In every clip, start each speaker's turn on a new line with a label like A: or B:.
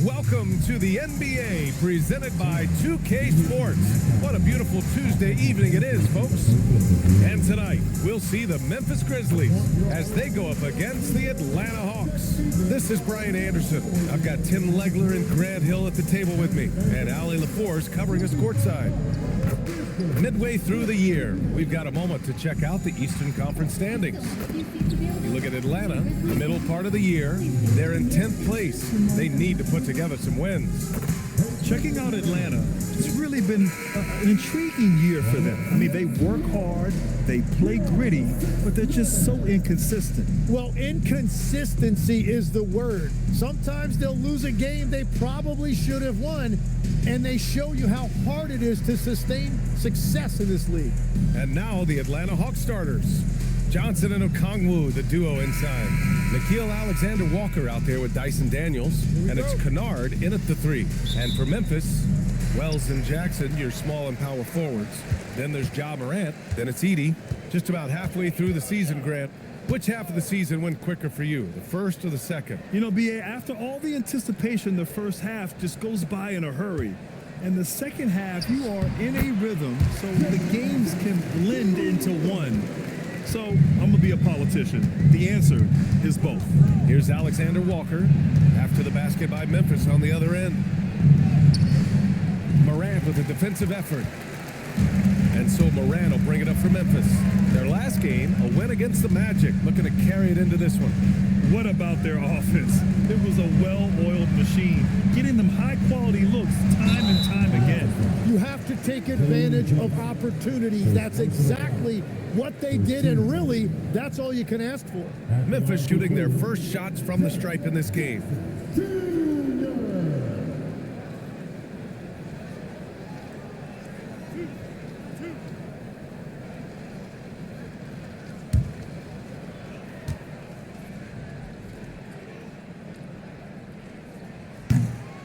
A: Welcome to the NBA, presented by 2K Sports. What a beautiful Tuesday evening it is, folks. And tonight, we'll see the Memphis Grizzlies as they go up against the Atlanta Hawks. This is Brian Anderson. I've got Tim Legler and Grant Hill at the table with me, and Allie LaForce covering us courtside. Midway through the year, we've got a moment to check out the Eastern Conference standings. You look at Atlanta, the middle part of the year, they're in 10th place. They need to put together some wins.
B: Checking out Atlanta, it's really been an intriguing year for them. I mean, they work hard, they play gritty, but they're just so inconsistent.
C: Well, inconsistency is the word. Sometimes they'll lose a game they probably should have won, and they show you how hard it is to sustain success in this league.
A: And now the Atlanta Hawks starters. Johnson and Okongwu, the duo inside. Nickeil Alexander-Walker out there with Dyson Daniels. And it's Kennard in at the 3. And for Memphis, Wells and Jackson, your small and power forwards. Then there's Ja Morant. Then it's Edey. Just about halfway through the season, Grant. Which half of the season went quicker for you, the first or the second?
B: You know, B.A., after all the anticipation, the first half just goes by in a hurry. And the second half, you are in a rhythm, so the games can blend into one. So I'm going to be a politician. The answer is both.
A: Here's Alexander Walker after the basket by Memphis on the other end. Morant with a defensive effort. And so Morant will bring it up for Memphis. Their last game, a win against the Magic, looking to carry it into this one.
B: What about their offense? It was a well-oiled machine, getting them high-quality looks time and time again.
C: You have to take advantage of opportunities. That's exactly what they did, and really, that's all you can ask for.
A: Memphis shooting their first shots from the stripe in this game.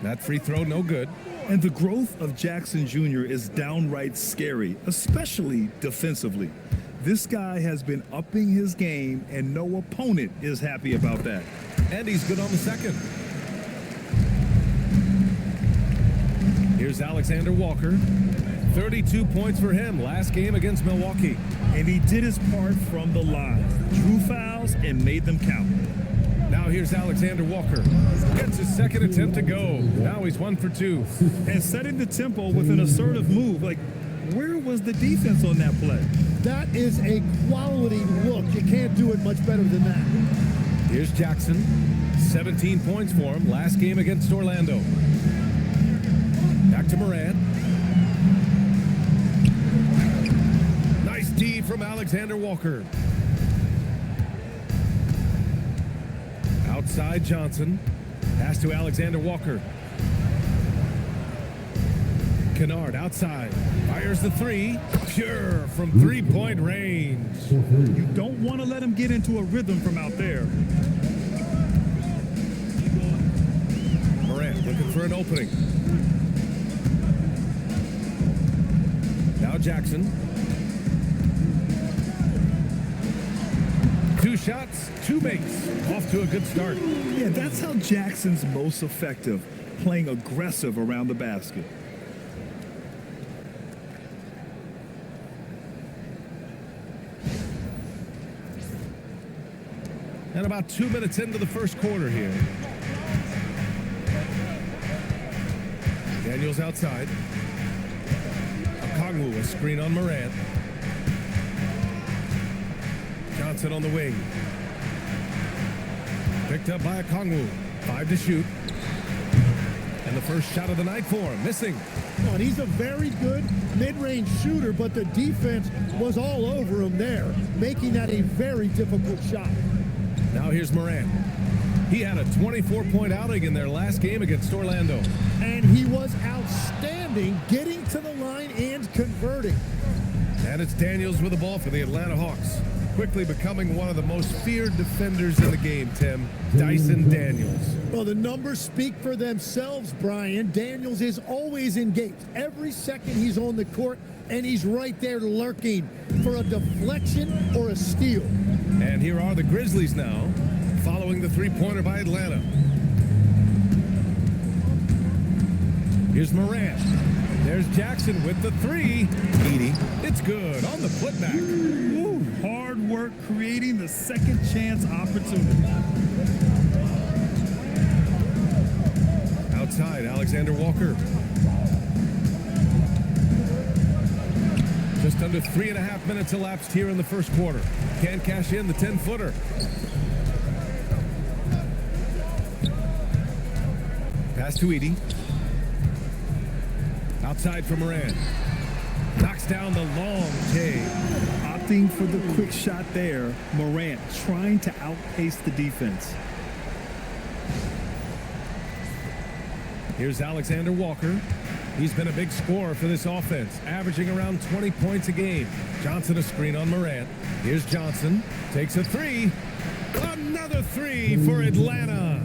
A: That free throw, no good.
B: And the growth of Jackson Jr. is downright scary, especially defensively. This guy has been upping his game, and no opponent is happy about that.
A: And he's good on the second. Here's Alexander Walker. 32 points for him last game against Milwaukee.
B: And he did his part from the line. Drew fouls and made them count.
A: Now here's Alexander Walker. Gets his second attempt to go. Now he's 1 for 2.
B: And setting the tempo with an assertive move. Like, where was the defense on that play?
C: That is a quality look. You can't do it much better than that.
A: Here's Jackson. 17 points for him last game against Orlando. Back to Morant. Nice D from Alexander Walker. Outside Johnson. Pass to Alexander Walker. Kennard outside. Fires the 3. Pure from three-point range.
B: You don't want to let him get into a rhythm from out there.
A: Morant looking for an opening. Now Jackson. 2 shots, 2 makes. Off to a good start.
B: Yeah, that's how Jackson's most effective, playing aggressive around the basket.
A: And about 2 minutes into the first quarter here. Daniels outside. Okongwu, a screen on Morant. Johnson on the wing. Picked up by Okongwu. 5 to shoot. And the first shot of the night for him. Missing.
C: Oh, and he's a very good mid-range shooter, but the defense was all over him there, making that a very difficult shot.
A: Now here's Morant. He had a 24-point outing in their last game against Orlando.
C: And he was outstanding, getting to the line and converting.
A: And it's Daniels with the ball for the Atlanta Hawks. Quickly becoming one of the most feared defenders in the game, Tim. Dyson Daniels.
C: Well, the numbers speak for themselves, Brian. Daniels is always engaged. Every second he's on the court, and he's right there lurking for a deflection or a steal.
A: And here are the Grizzlies now, following the three-pointer by Atlanta. Here's Morant. There's Jackson with the three. Edie, it's good on the putback.
B: Ooh, hard work creating the second chance opportunity.
A: Outside, Alexander Walker. Just under 3.5 minutes elapsed here in the first quarter. Can't cash in the 10-footer. Pass to Edie. Outside for Morant. Knocks down the long J.
B: Opting for the quick shot there. Morant trying to outpace the defense.
A: Here's Alexander Walker. He's been a big scorer for this offense, averaging around 20 points a game. Johnson a screen on Morant. Here's Johnson. Takes a three. Another three for Atlanta.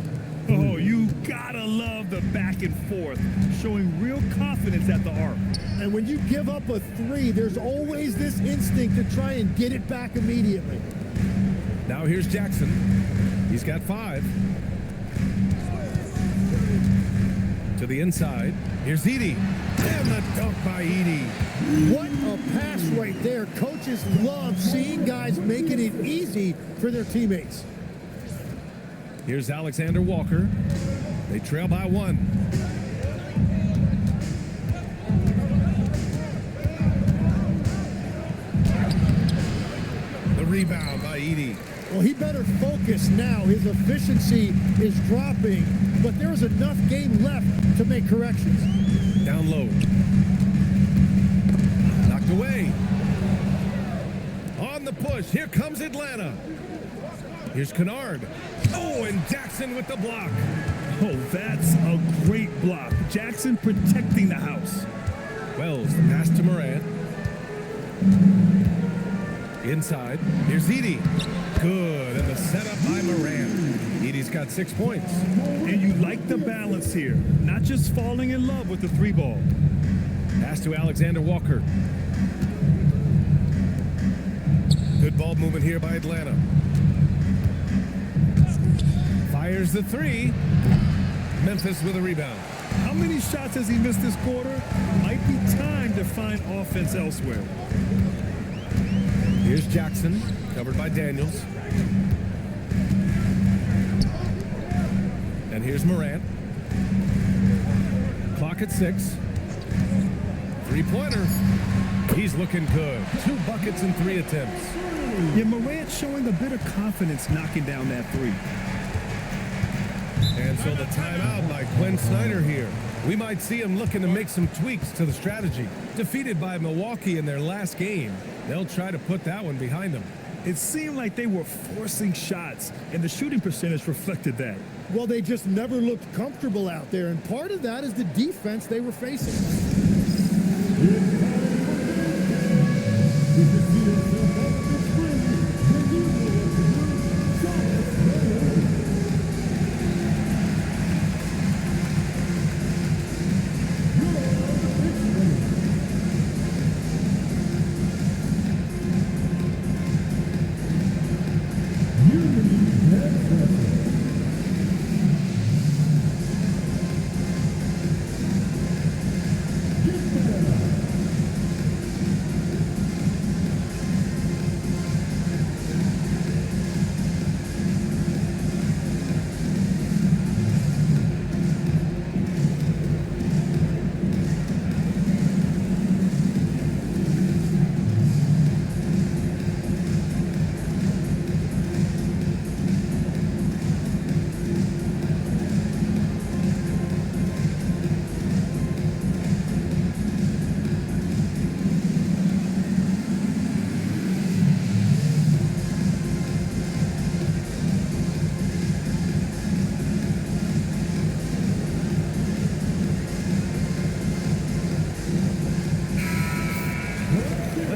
B: Oh, you gotta love the back and forth, showing real confidence at the arc.
C: And when you give up a three, there's always this instinct to try and get it back immediately.
A: Now here's Jackson. He's got 5. To the inside. Here's Edie. And the dunk by Edie.
C: What a pass right there. Coaches love seeing guys making it easy for their teammates.
A: Here's Alexander Walker. They trail by 1. The rebound by Edie.
C: Well, he better focus now. His efficiency is dropping, but there's enough game left to make corrections.
A: Down low. Knocked away. On the push. Here comes Atlanta. Here's Kennard. Oh, and Jackson with the block.
B: Oh, that's a great block. Jackson protecting the house.
A: Wells, the pass to Morant. Inside. Here's Edie. Good. And the setup by Morant. Edie's got 6 points.
B: And you like the balance here. Not just falling in love with the 3-ball.
A: Pass to Alexander Walker. Good ball movement here by Atlanta. Fires the 3. Memphis with a rebound.
B: How many shots has he missed this quarter? Might be time to find offense elsewhere.
A: Here's Jackson, covered by Daniels. And here's Morant. Clock at 6. 3-pointer. He's looking good. 2 buckets and 3 attempts.
B: Yeah, Morant showing a bit of confidence knocking down that 3.
A: And so the timeout by Quinn Snyder here. We might see him looking to make some tweaks to the strategy. Defeated by Milwaukee in their last game, they'll try to put that one behind them.
B: It seemed like they were forcing shots, and the shooting percentage reflected that.
C: Well, they just never looked comfortable out there, and part of that is the defense they were facing.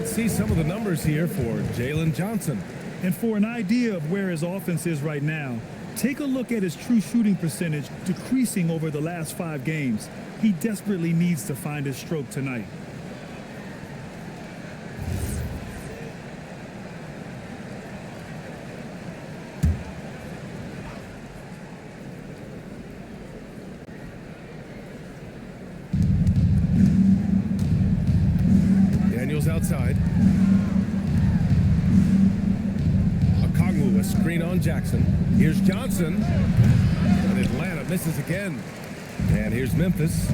A: See some of the numbers here for Jalen Johnson.
B: And for an idea of where his offense is right now, take a look at his true shooting percentage decreasing over the last 5 games. He desperately needs to find his stroke tonight.
A: outside. Okongwu, a screen on Jackson. Here's Johnson. And Atlanta misses again. And here's Memphis.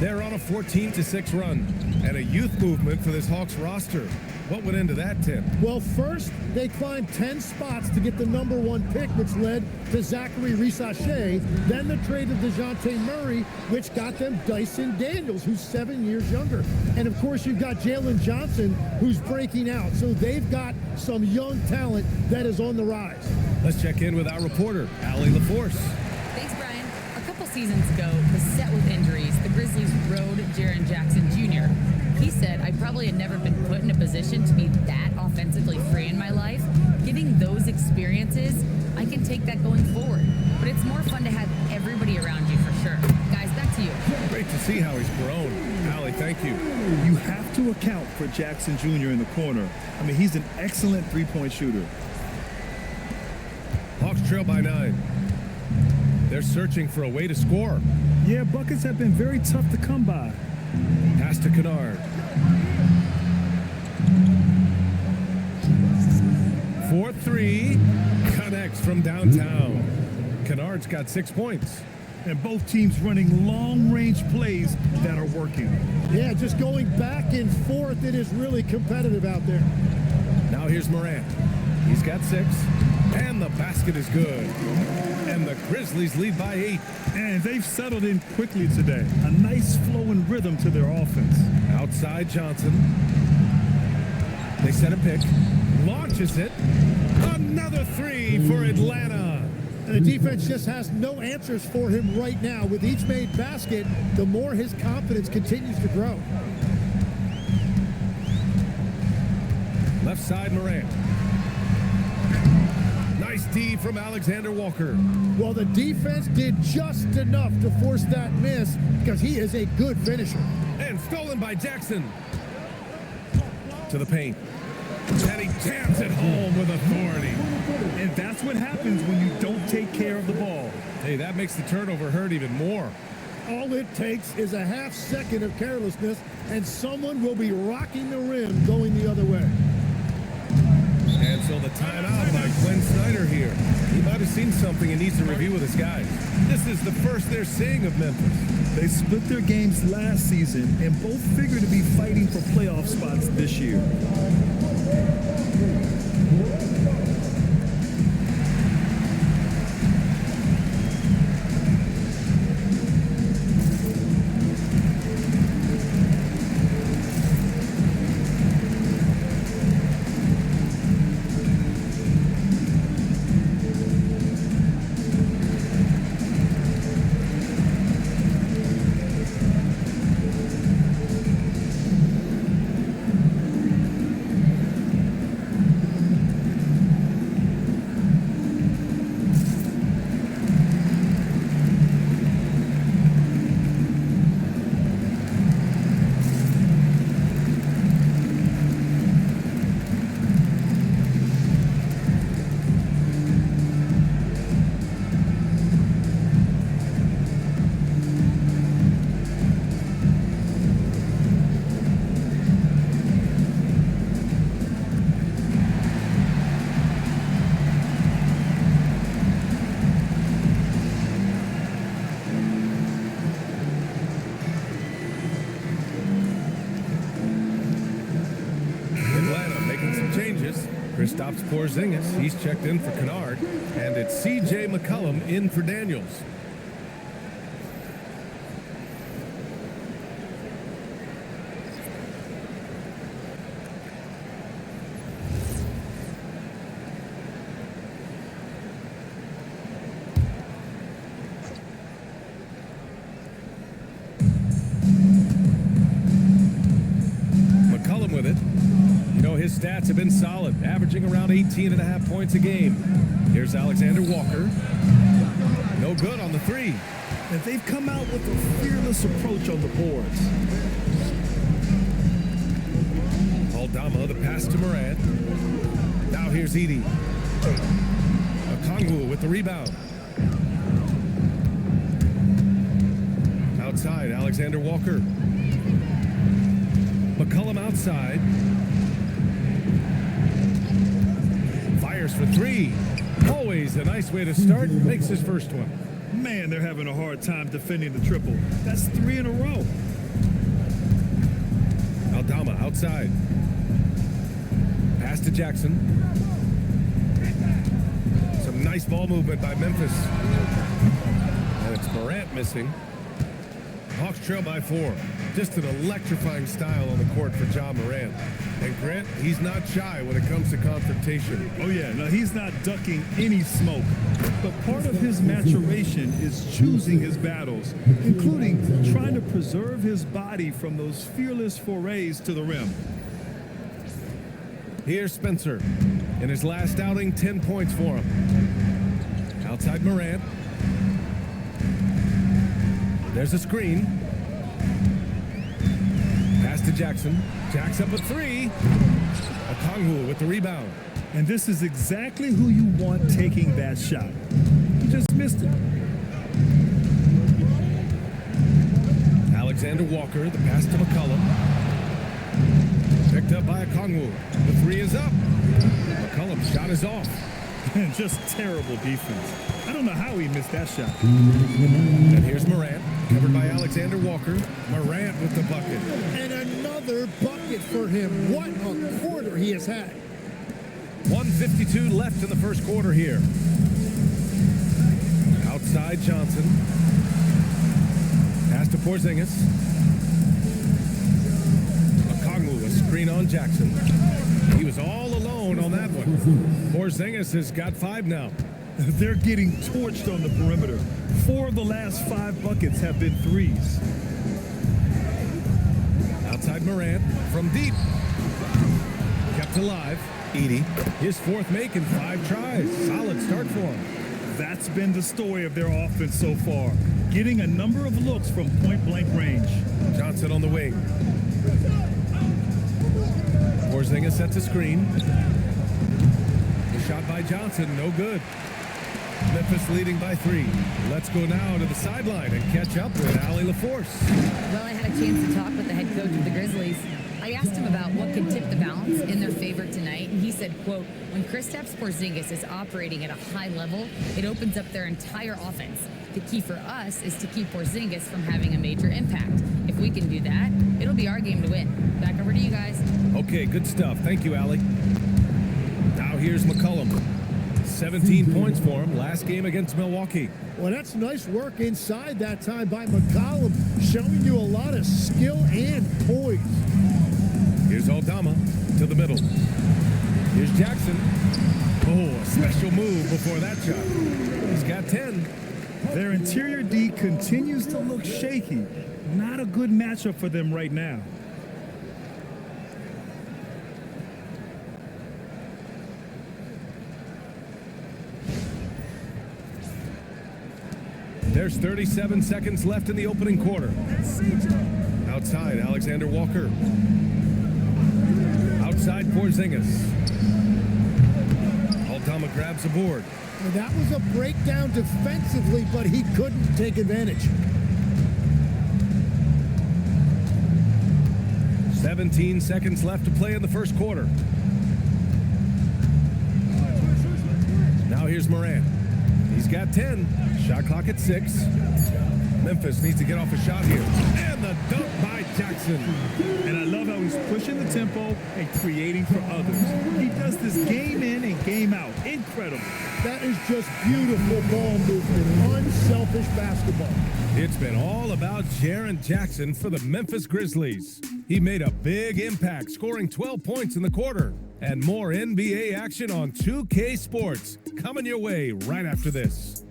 A: They're on a 14-6 run. And a youth movement for this Hawks roster. What went into that, Tim?
C: Well, first, they climbed 10 spots to get the #1 pick, which led to Zachary Risachet. Then the trade of DeJounte Murray, which got them Dyson Daniels, who's 7 years younger. And, of course, you've got Jalen Johnson, who's breaking out. So they've got some young talent that is on the rise.
A: Let's check in with our reporter, Allie LaForce.
D: Thanks, Brian. A couple seasons ago, beset with injuries, the Grizzlies rode Jaren Jackson Jr. He said, I probably had never been put in a position to be that offensively free in my life. Getting those experiences, I can take that going forward. But it's more fun to have everybody around you for sure. Guys, back to you.
A: Great to see how he's grown. Allie, thank you.
B: You have to account for Jackson Jr. in the corner. I mean, he's an excellent three-point shooter.
A: Hawks trail by 9. They're searching for a way to score.
B: Yeah, buckets have been very tough to come by.
A: Pass to Kennard. 4-3. Connects from downtown. Kennard's got 6 points.
B: And both teams running long-range plays that are working.
C: Yeah, just going back and forth, it is really competitive out there.
A: Now here's Morant. He's got 6. And the basket is good. And the Grizzlies lead by 8.
B: And they've settled in quickly today. A nice flowing rhythm to their offense.
A: Outside Johnson. They set a pick. Launches it. Another 3 for Atlanta.
C: And the defense just has no answers for him right now. With each made basket, the more his confidence continues to grow.
A: Left side Morant. Nice D from Alexander Walker.
C: Well, the defense did just enough to force that miss because he is a good finisher.
A: And stolen by Jackson. To the paint. And he jams it home with authority.
B: And that's what happens when you don't take care of the ball.
A: Hey, that makes the turnover hurt even more.
C: All it takes is a half second of carelessness, and someone will be rocking the rim going the other way.
A: And so the timeout by Glenn Snyder here. He might have seen something and needs to review with his guys. This is the first they're seeing of Memphis.
B: They split their games last season and both figure to be fighting for playoff spots this year.
A: Kristaps Porzingis, he's checked in for Kennard, and it's C.J. McCollum in for Daniels. McCollum with it. You know, his stats have been solid, averaging around 18.5 points a game. Here's Alexander Walker. No good on the 3.
B: And they've come out with a fearless approach on the boards.
A: Aldama, the pass to Morant. Now here's Edey. Okongwu with the rebound. Outside, Alexander Walker. McCollum outside. Fires for three. Always a nice way to start. Makes his first one.
B: Man, they're having a hard time defending the triple. That's 3 in a row.
A: Aldama outside. Pass to Jackson. Some nice ball movement by Memphis. And it's Morant missing. Hawks trail by 4. Just an electrifying style on the court for Ja Morant. And Grant, he's not shy when it comes to confrontation.
B: Oh yeah, no, he's not ducking any smoke. But part of his maturation is choosing his battles, including trying to preserve his body from those fearless forays to the rim.
A: Here's Spencer. In his last outing, 10 points for him. Outside Morant. There's a screen. Pass to Jackson. Jack's up a 3. Okongwu with the rebound.
B: And this is exactly who you want taking that shot. He just missed it.
A: Alexander Walker, the pass to McCollum. Picked up by Okongwu. The 3 is up. McCollum's shot is off.
B: And just terrible defense. I don't know how he missed that shot.
A: And here's Morant, covered by Alexander Walker. Morant with the bucket.
C: And another bucket for him. What a quarter he has had.
A: 1:52 left in the first quarter here. Outside Johnson. Pass to Porzingis. Okongwu, a screen on Jackson. He was all alone on that one. Porzingis has got 5 now.
B: They're getting torched on the perimeter. 4 of the last 5 buckets have been threes.
A: Outside Morant from deep. Kept alive. Edie. His 4th make in 5 tries. Solid start for him.
B: That's been the story of their offense so far. Getting a number of looks from point-blank range.
A: Johnson on the wing. Porzingis sets a screen. The shot by Johnson, no good. Memphis leading by 3. Let's go now to the sideline and catch up with Allie LaForce.
D: Well, I had a chance to talk with the head coach of the Grizzlies. I asked him about what could tip the balance in their favor tonight, and he said, quote, when Kristaps Porzingis is operating at a high level, it opens up their entire offense. The key for us is to keep Porzingis from having a major impact. If we can do that, it'll be our game to win. Back over to you guys.
A: Okay, good stuff. Thank you, Allie. Now here's McCollum. 17 points for him last game against Milwaukee.
C: Well, that's nice work inside that time by McCollum, showing you a lot of skill and poise.
A: Here's Aldama to the middle. Here's Jackson. Oh, a special move before that shot. He's got 10.
B: Their interior D continues to look shaky. Not a good matchup for them right now.
A: There's 37 seconds left in the opening quarter. Outside, Alexander Walker. Outside, Porzingis. Aldama grabs the board.
C: And that was a breakdown defensively, but he couldn't take advantage.
A: 17 seconds left to play in the first quarter. Now here's Morant. He's got 10. Shot clock at 6. Memphis needs to get off a shot here. And the dunk by Jackson.
B: And I love how he's pushing the tempo and creating for others. He does this game in and game out. Incredible.
C: That is just beautiful ball movement, unselfish basketball.
A: It's been all about Jaren Jackson for the Memphis Grizzlies. He made a big impact, scoring 12 points in the quarter. And more NBA action on 2K Sports coming your way right after this.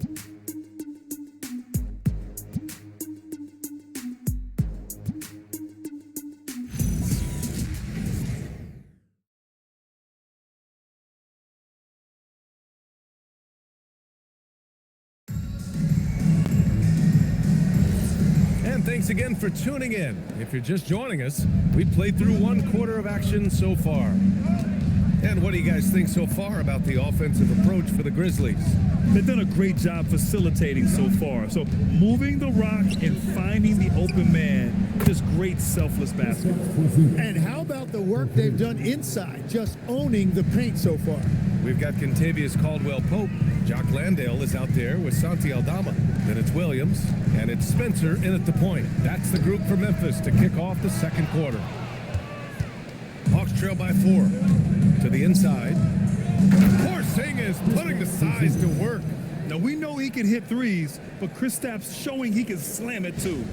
A: Thanks again for tuning in. If you're just joining us, we've played through 1 quarter of action so far. And what do you guys think so far about the offensive approach for the Grizzlies?
B: They've done a great job facilitating so far. So moving the rock and finding the open man, just great selfless basketball.
C: And how about the work they've done inside, just owning the paint so far?
A: We've got Contavious Caldwell-Pope. Jock Landale is out there with Santi Aldama. Then it's Williams, and it's Spencer in at the point. That's the group for Memphis to kick off the second quarter. Hawks trail by 4. To the inside. Porzingis putting the size to work.
B: Now, we know he can hit threes, but Kristaps showing he can slam it too.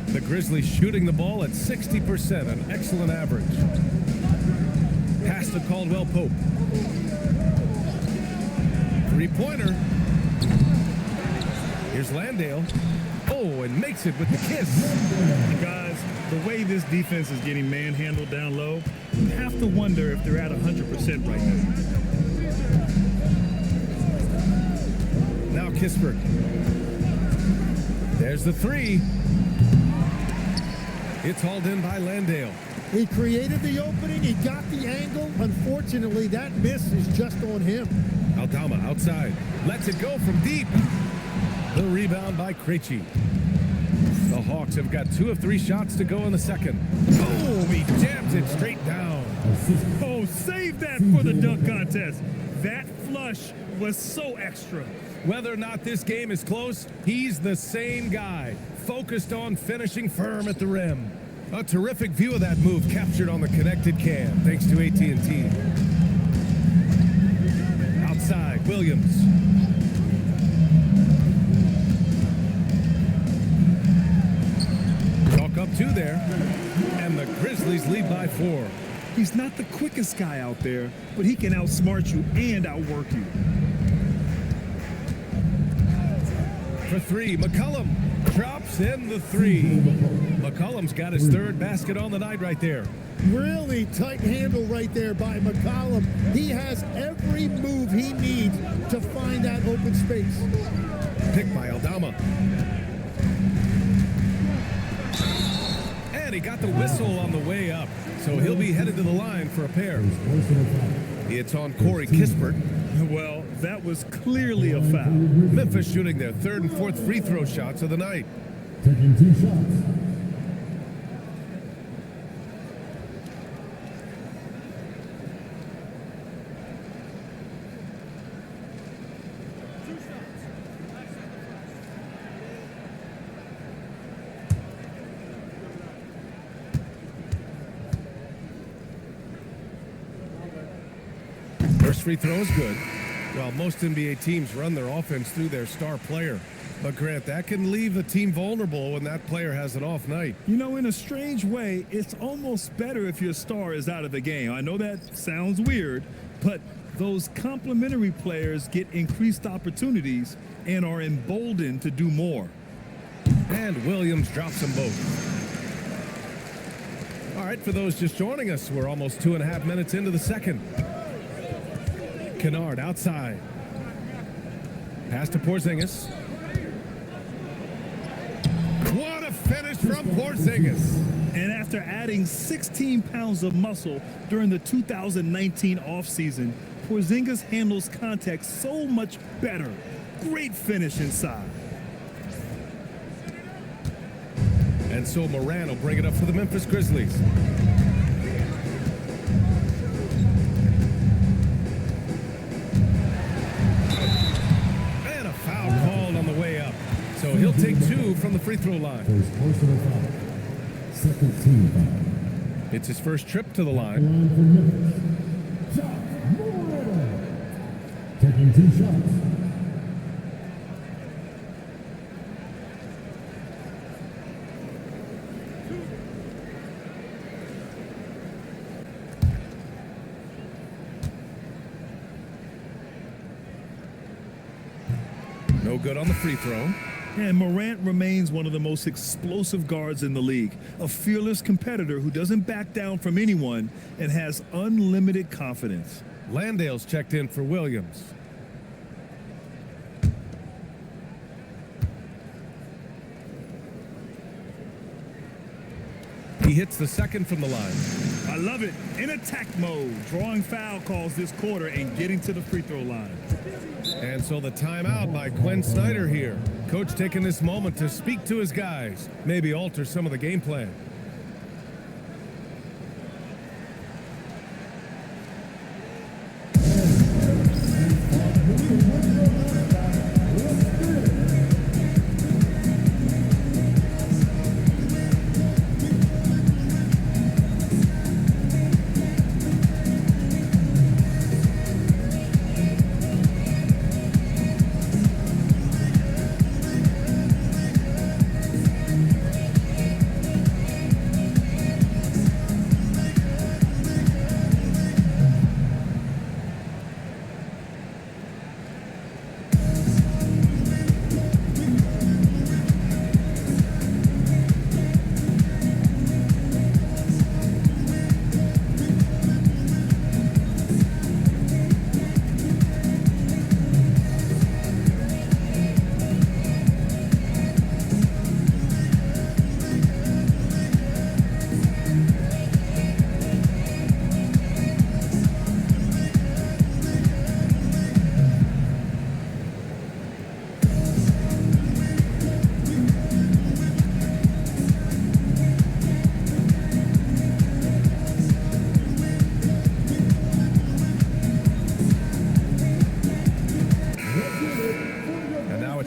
A: The Grizzlies shooting the ball at 60%, an excellent average. Pass to Caldwell-Pope. Three-pointer. Here's Landale. Oh, and makes it with the kiss.
B: Guys, the way this defense is getting manhandled down low, you have to wonder if they're at 100% right now.
A: Now Kispert. There's the three. It's hauled in by Landale.
C: He created the opening, he got the angle. Unfortunately, that miss is just on him.
A: Aldama outside. Lets it go from deep. The rebound by Krejci. The Hawks have got 2 of 3 shots to go in the second. Oh, he jams it straight down.
B: Oh, save that for the dunk contest. That flush was so extra.
A: Whether or not this game is close, he's the same guy, focused on finishing firm at the rim. A terrific view of that move captured on the connected cam, thanks to AT&T. Outside, Williams. Chalk up 2 there, and the Grizzlies lead by 4.
B: He's not the quickest guy out there, but he can outsmart you and outwork you.
A: For 3, McCollum drops in the 3. McCollum's got his 3rd basket on the night right there.
C: Really tight handle right there by McCollum. He has every move he needs to find that open space.
A: Picked by Aldama. And he got the whistle on the way up, so he'll be headed to the line for a pair. It's on Corey Kispert.
B: Well, that was clearly a foul.
A: Memphis shooting their 3rd and 4th free throw shots of the night.
E: Taking 2 shots.
A: First free throw is good. Well, most NBA teams run their offense through their star player. But Grant, that can leave the team vulnerable when that player has an off night.
B: You know, in a strange way, it's almost better if your star is out of the game. I know that sounds weird, but those complementary players get increased opportunities and are emboldened to do more.
A: And Williams drops them both. All right, for those just joining us, we're almost 2.5 minutes into the second. Kennard outside. Pass to Porzingis. What a finish from Porzingis.
B: And after adding 16 pounds of muscle during the 2019 offseason, Porzingis handles contact so much better. Great finish inside.
A: And so Morant will bring it up for the Memphis Grizzlies. And a foul called on the way up. So he'll take 2 from the free throw line.
E: First personal foul. Second team foul.
A: It's his first trip to the line.
E: Line for Memphis. Shot. Morant. Taking 2 shots.
A: No good on the free throw.
B: And Morant remains one of the most explosive guards in the league, a fearless competitor who doesn't back down from anyone and has unlimited confidence.
A: Landale's checked in for Williams. He He hits the second from the line.
B: I love it. In attack mode, drawing foul calls this quarter and getting to the free throw line.
A: And so the timeout by Quinn Snyder here. Coach taking this moment to speak to his guys, maybe alter some of the game plan.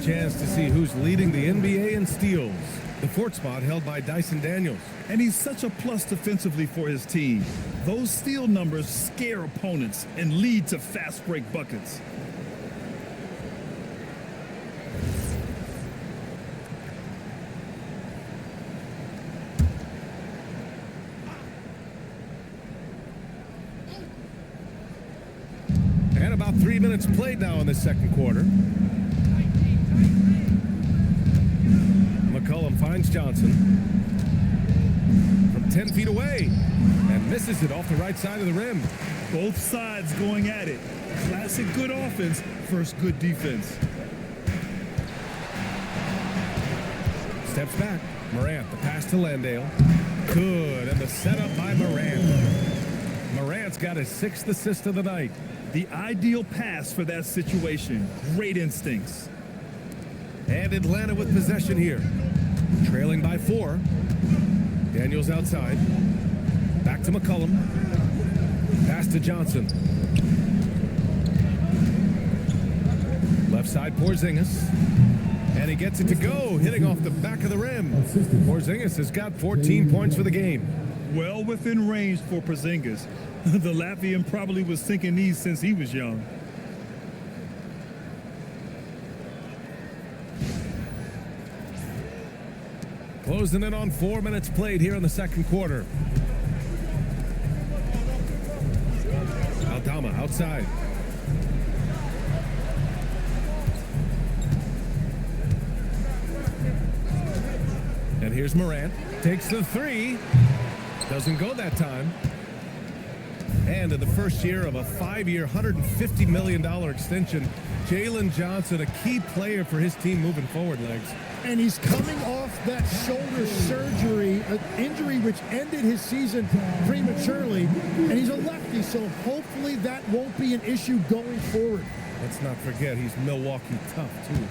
A: Chance to see who's leading the NBA in steals. The fourth spot held by Dyson Daniels.
B: And he's such a plus defensively for his team. Those steal numbers scare opponents and lead to fast break buckets.
A: And about 3 minutes played now in the second quarter. McCollum finds Johnson from 10 feet away and misses it off the right side of the rim.
B: Both sides going at it. Classic good offense versus good defense.
A: Steps back. Morant, the pass to Landale. Good, and the setup by Morant. Morant's got his 6th assist of the night.
B: The ideal pass for that situation. Great instincts.
A: And Atlanta with possession here. Trailing by 4. Daniels outside. Back to McCollum. Pass to Johnson. Left side Porzingis. And he gets it to go, hitting off the back of the rim. Porzingis has got 14 points for the game.
B: Well within range for Porzingis. The Latvian probably was sinking these since he was young.
A: Closing in on 4 minutes played here in the second quarter. Aldama outside. And here's Morant. Takes the 3. Doesn't go that time. And in the first year of a 5-year, $150 million extension, Jalen Johnson, a key player for his team moving forward, Legs.
C: And he's coming off that shoulder surgery, an injury which ended his season prematurely. And he's a lefty, so hopefully that won't be an issue going forward.
A: Let's not forget he's Milwaukee tough, too.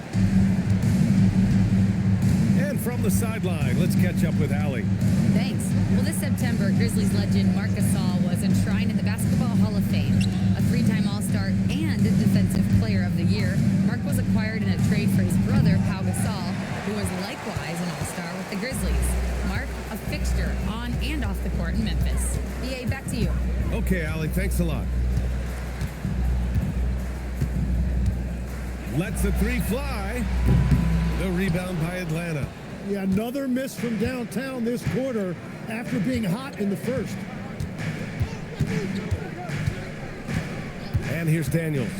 A: And from the sideline, let's catch up with Allie.
D: Thanks. Well, this September, Grizzlies legend Marc Gasol was enshrined in the Basketball Hall of Fame. A 3-time All-Star and Defensive Player of the Year, Marc was acquired in a trade for his brother, Pau Gasol, who was likewise an All-Star with the Grizzlies. Marc, a fixture on and off the court in Memphis. BA, back to you.
A: Okay, Allie, thanks a lot. Lets the 3 fly. The rebound by Atlanta.
C: Yeah, another miss from downtown this quarter after being hot in the first.
A: And here's Daniels.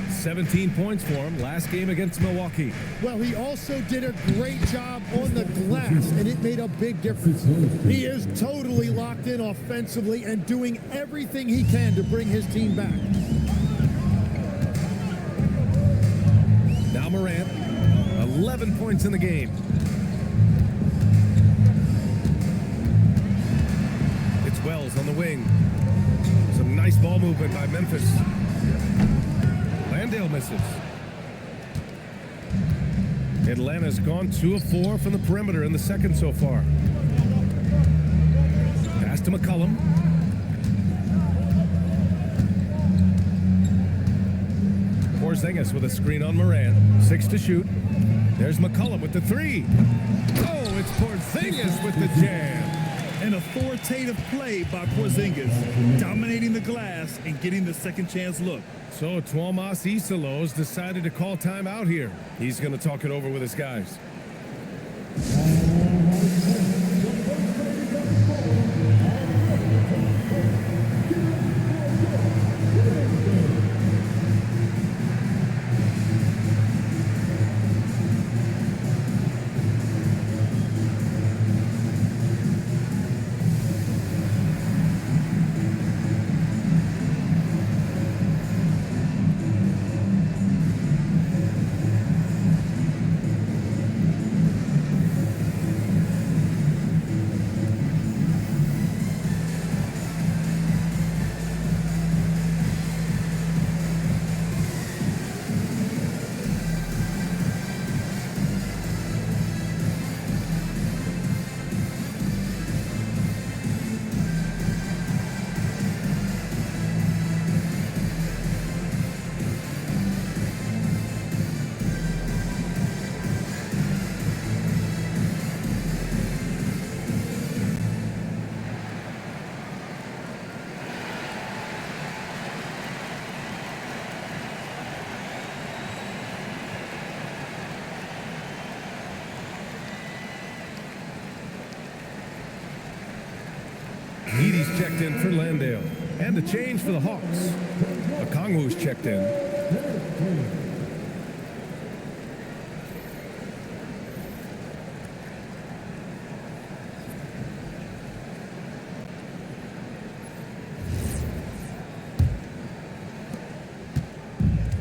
A: 17 points for him last game against Milwaukee.
C: Well, he also did a great job on the glass, and it made a big difference. He is totally locked in offensively and doing everything he can to bring his team back.
A: Now Morant, 11 points in the game. Nice ball movement by Memphis. Landale misses. Atlanta's gone 2 of 4 from the perimeter in the second so far. Pass to McCollum. Porzingis with a screen on Morant. 6 to shoot. There's McCollum with the 3. Oh, it's Porzingis with the jam.
B: An authoritative play by Porzingis, dominating the glass and getting the second chance look.
A: So Tuomas Isalos decided to call timeout here. He's going to talk it over with his guys. Edie's checked in for Landale. And a change for the Hawks. Okongwu's checked in.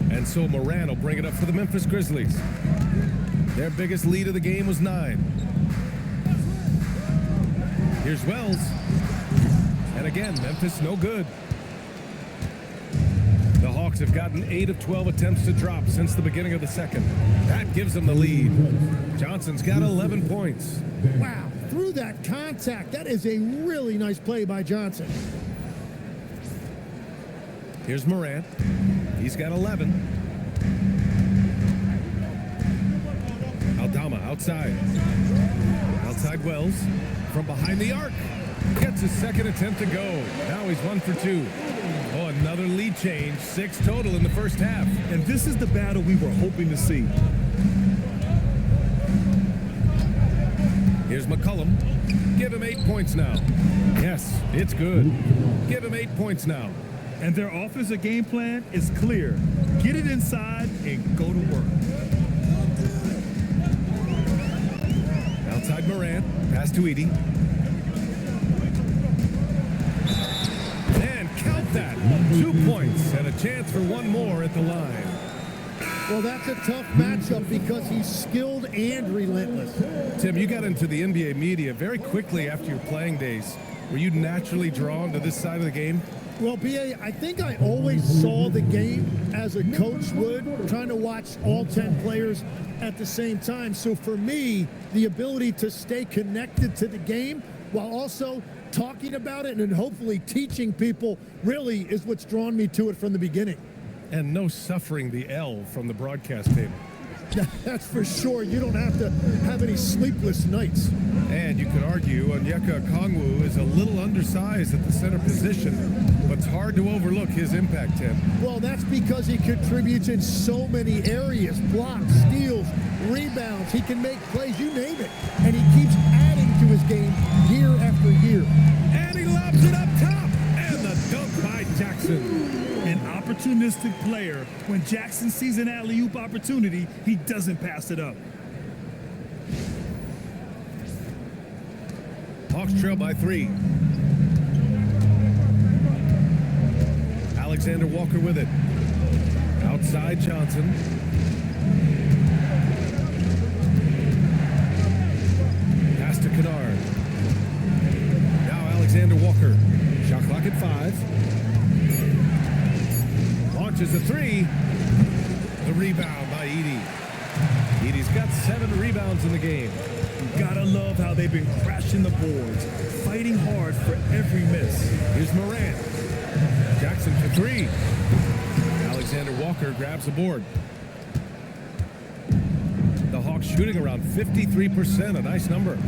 A: And so Morant will bring it up for the Memphis Grizzlies. Their biggest lead of the game was 9. Here's Wells. And again, Memphis no good. The Hawks have gotten 8 of 12 attempts to drop since the beginning of the second. That gives them the lead. Johnson's got 11 points.
C: Wow, through that contact, that is a really nice play by Johnson.
A: Here's Morant. He's got 11. Aldama outside. Outside Wells. From behind the arc. Gets his second attempt to go. Now he's 1 for 2. Oh, another lead change. 6 total in the first half.
B: And this is the battle we were hoping to see.
A: Here's McCollum. Give him 8 points now. Yes, it's good. Give him 8 points now.
B: And their offensive game plan is clear. Get it inside and go to work.
A: Outside Morant. Pass to Edie. And count that. 2 points and a chance for one more at the line.
C: Well, that's a tough matchup because he's skilled and relentless.
A: Tim, you got into the NBA media very quickly after your playing days. Were you naturally drawn to this side of the game?
C: Well, B.A., I think I always saw the game as a coach would, trying to watch all 10 players at the same time. So for me, the ability to stay connected to the game while also talking about it and hopefully teaching people really is what's drawn me to it from the beginning.
A: And no suffering the L from the broadcast table.
C: That's for sure. You don't have to have any sleepless nights.
A: And you could argue Onyeka Okongwu is a little undersized at the center position, but it's hard to overlook his impact, Tim.
C: Well, that's because he contributes in so many areas. Blocks, steals, rebounds. He can make plays, you name it. And he keeps adding to his game year after year.
A: And he lobs it up top. And the dunk by Jackson.
B: An opportunistic player. When Jackson sees an alley-oop opportunity, he doesn't pass it up.
A: Hawks trail by 3. Alexander Walker with it. Outside Johnson. Pass to Kennard. Now Alexander Walker. Shot clock at 5. launches a three. The rebound by Edey. Edey's got 7 rebounds in the game.
B: You gotta love how they've been crashing the boards, fighting hard for every miss.
A: Here's Morant. Jackson for 3. Alexander Walker grabs the board. The Hawks shooting around 53%, a nice number.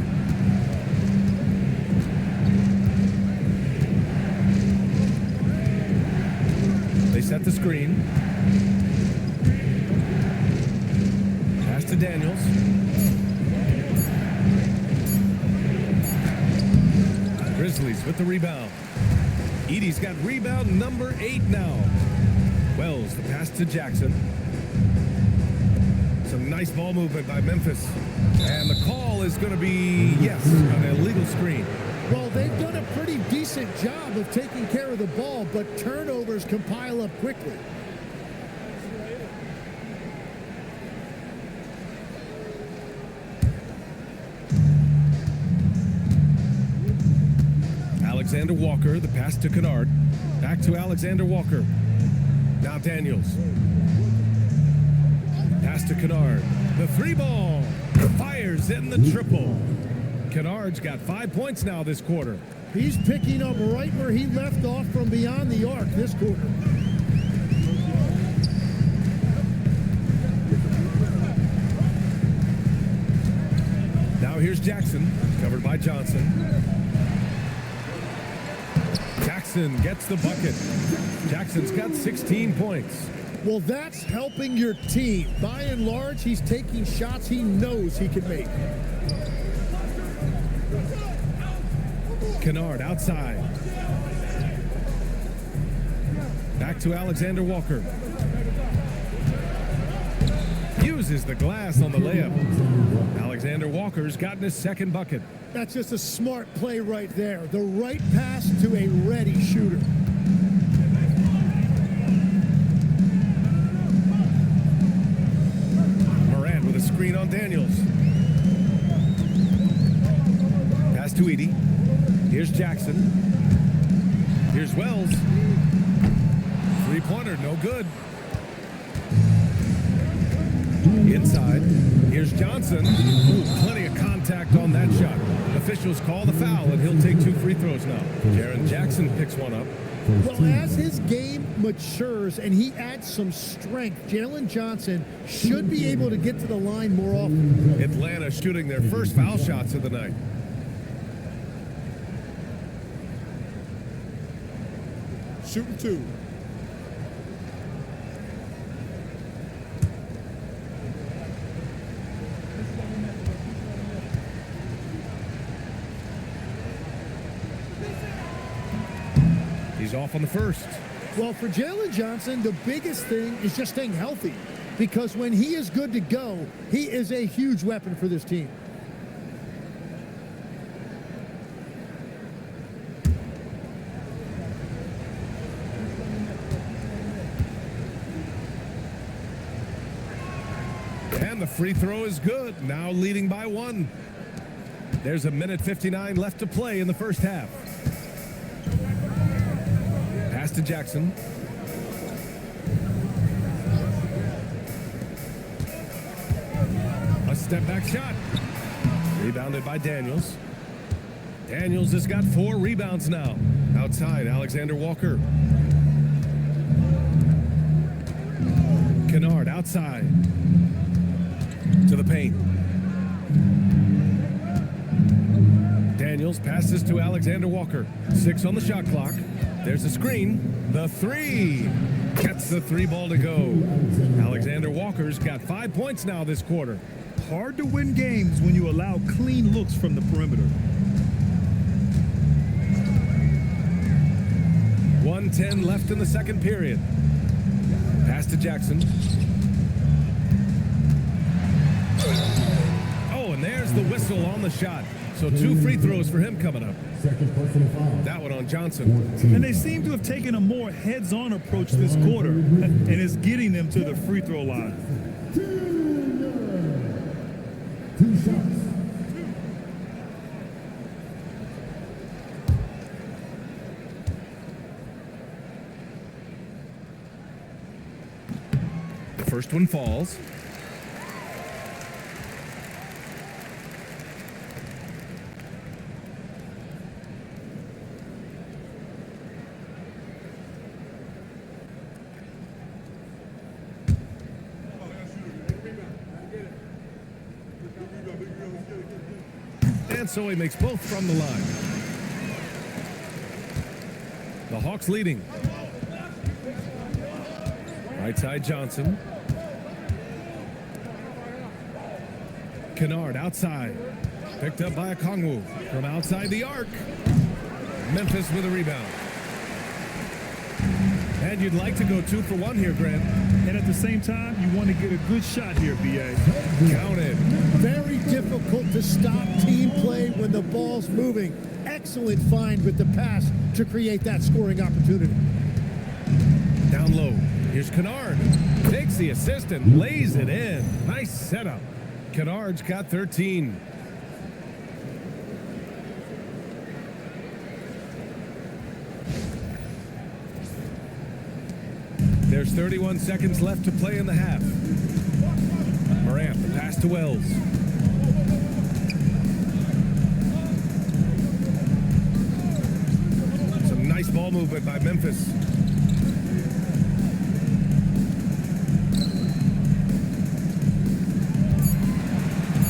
A: They set the screen. Pass to Daniels. Grizzlies with the rebound. Edey's got rebound number 8 now. Wells, the pass to Jackson. Some nice ball movement by Memphis. And the call is going to be, yes, an illegal screen.
C: Well, they've done a pretty decent job of taking care of the ball, but turnovers can pile up quickly.
A: Alexander Walker, the pass to Kennard. Back to Alexander Walker. Now Daniels. Pass to Kennard. The 3-ball. Fires in the triple. Kennard's got 5 points now this quarter.
C: He's picking up right where he left off from beyond the arc this quarter.
A: Now here's Jackson, covered by Johnson. Jackson gets the bucket. Jackson's got 16 points.
C: Well, that's helping your team. By and large, he's taking shots he knows he can make.
A: Kennard outside. Back to Alexander Walker. Uses the glass on the layup. Alexander Walker's gotten his second bucket.
C: That's just a smart play right there. The right pass to a ready shooter.
A: Morant with a screen on Daniels. Pass to Edey. Here's Jackson. Here's Wells. Three-pointer, no good. Inside. Here's Johnson. Ooh, plenty of contact on that shot. Officials call the foul, and he'll take 2 free throws now. Jaren Jackson picks one up.
C: Well, as his game matures and he adds some strength, Jalen Johnson should be able to get to the line more often.
A: Atlanta shooting their first foul shots of the night.
C: Shooting 2.
A: He's off on the first.
C: Well, for Jalen Johnson, the biggest thing is just staying healthy, because when he is good to go, he is a huge weapon for this team.
A: And the free throw is good, now leading by 1. There's a minute 59 left to play in the first half. Pass to Jackson. A step back shot. Rebounded by Daniels. Daniels has got 4 rebounds now. Outside, Alexander Walker. Kennard outside. To the paint. Daniels passes to Alexander Walker. 6 on the shot clock. There's a screen. The 3. Gets the 3-ball to go. Alexander Walker's got 5 points now this quarter.
B: Hard to win games when you allow clean looks from the perimeter.
A: 1:10 left in the second period. Pass to Jackson. Oh, and there's the whistle on the shot. So 2 free throws for him coming up.
E: Second personal foul.
A: That one on Johnson.
B: And they seem to have taken a more heads-on approach this quarter, and it's getting them to the free throw line.
E: 2 shots.
A: First one falls. And so he makes both from the line. The Hawks leading. Right side Johnson. Kennard outside. Picked up by Okongwu from outside the arc. Memphis with a rebound. And you'd like to go 2 for 1 here, Grant.
B: And at the same time, you want to get a good shot here, B.A.
A: Counted.
C: Very difficult to stop team play when the ball's moving. Excellent find with the pass to create that scoring opportunity.
A: Down low. Here's Kennard. Takes the assist and lays it in. Nice setup. Kennard's got 13. There's 31 seconds left to play in the half. Morant, the pass to Wells. Some nice ball movement by Memphis.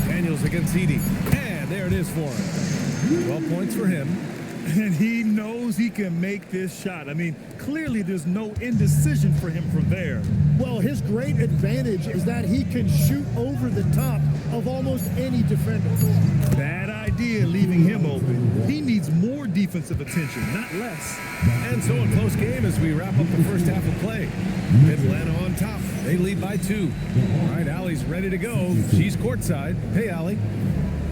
A: Daniels against Edey. And there it is for him. 12 points for him.
B: And he knows he can make this shot. I mean, clearly there's no indecision for him from there.
C: Well, his great advantage is that he can shoot over the top of almost any defender.
B: Bad idea leaving him open. He needs more defensive attention, not less.
A: And so a close game as we wrap up the first half of play. Atlanta on top. They lead by 2. All right, Allie's ready to go. She's courtside. Hey, Allie.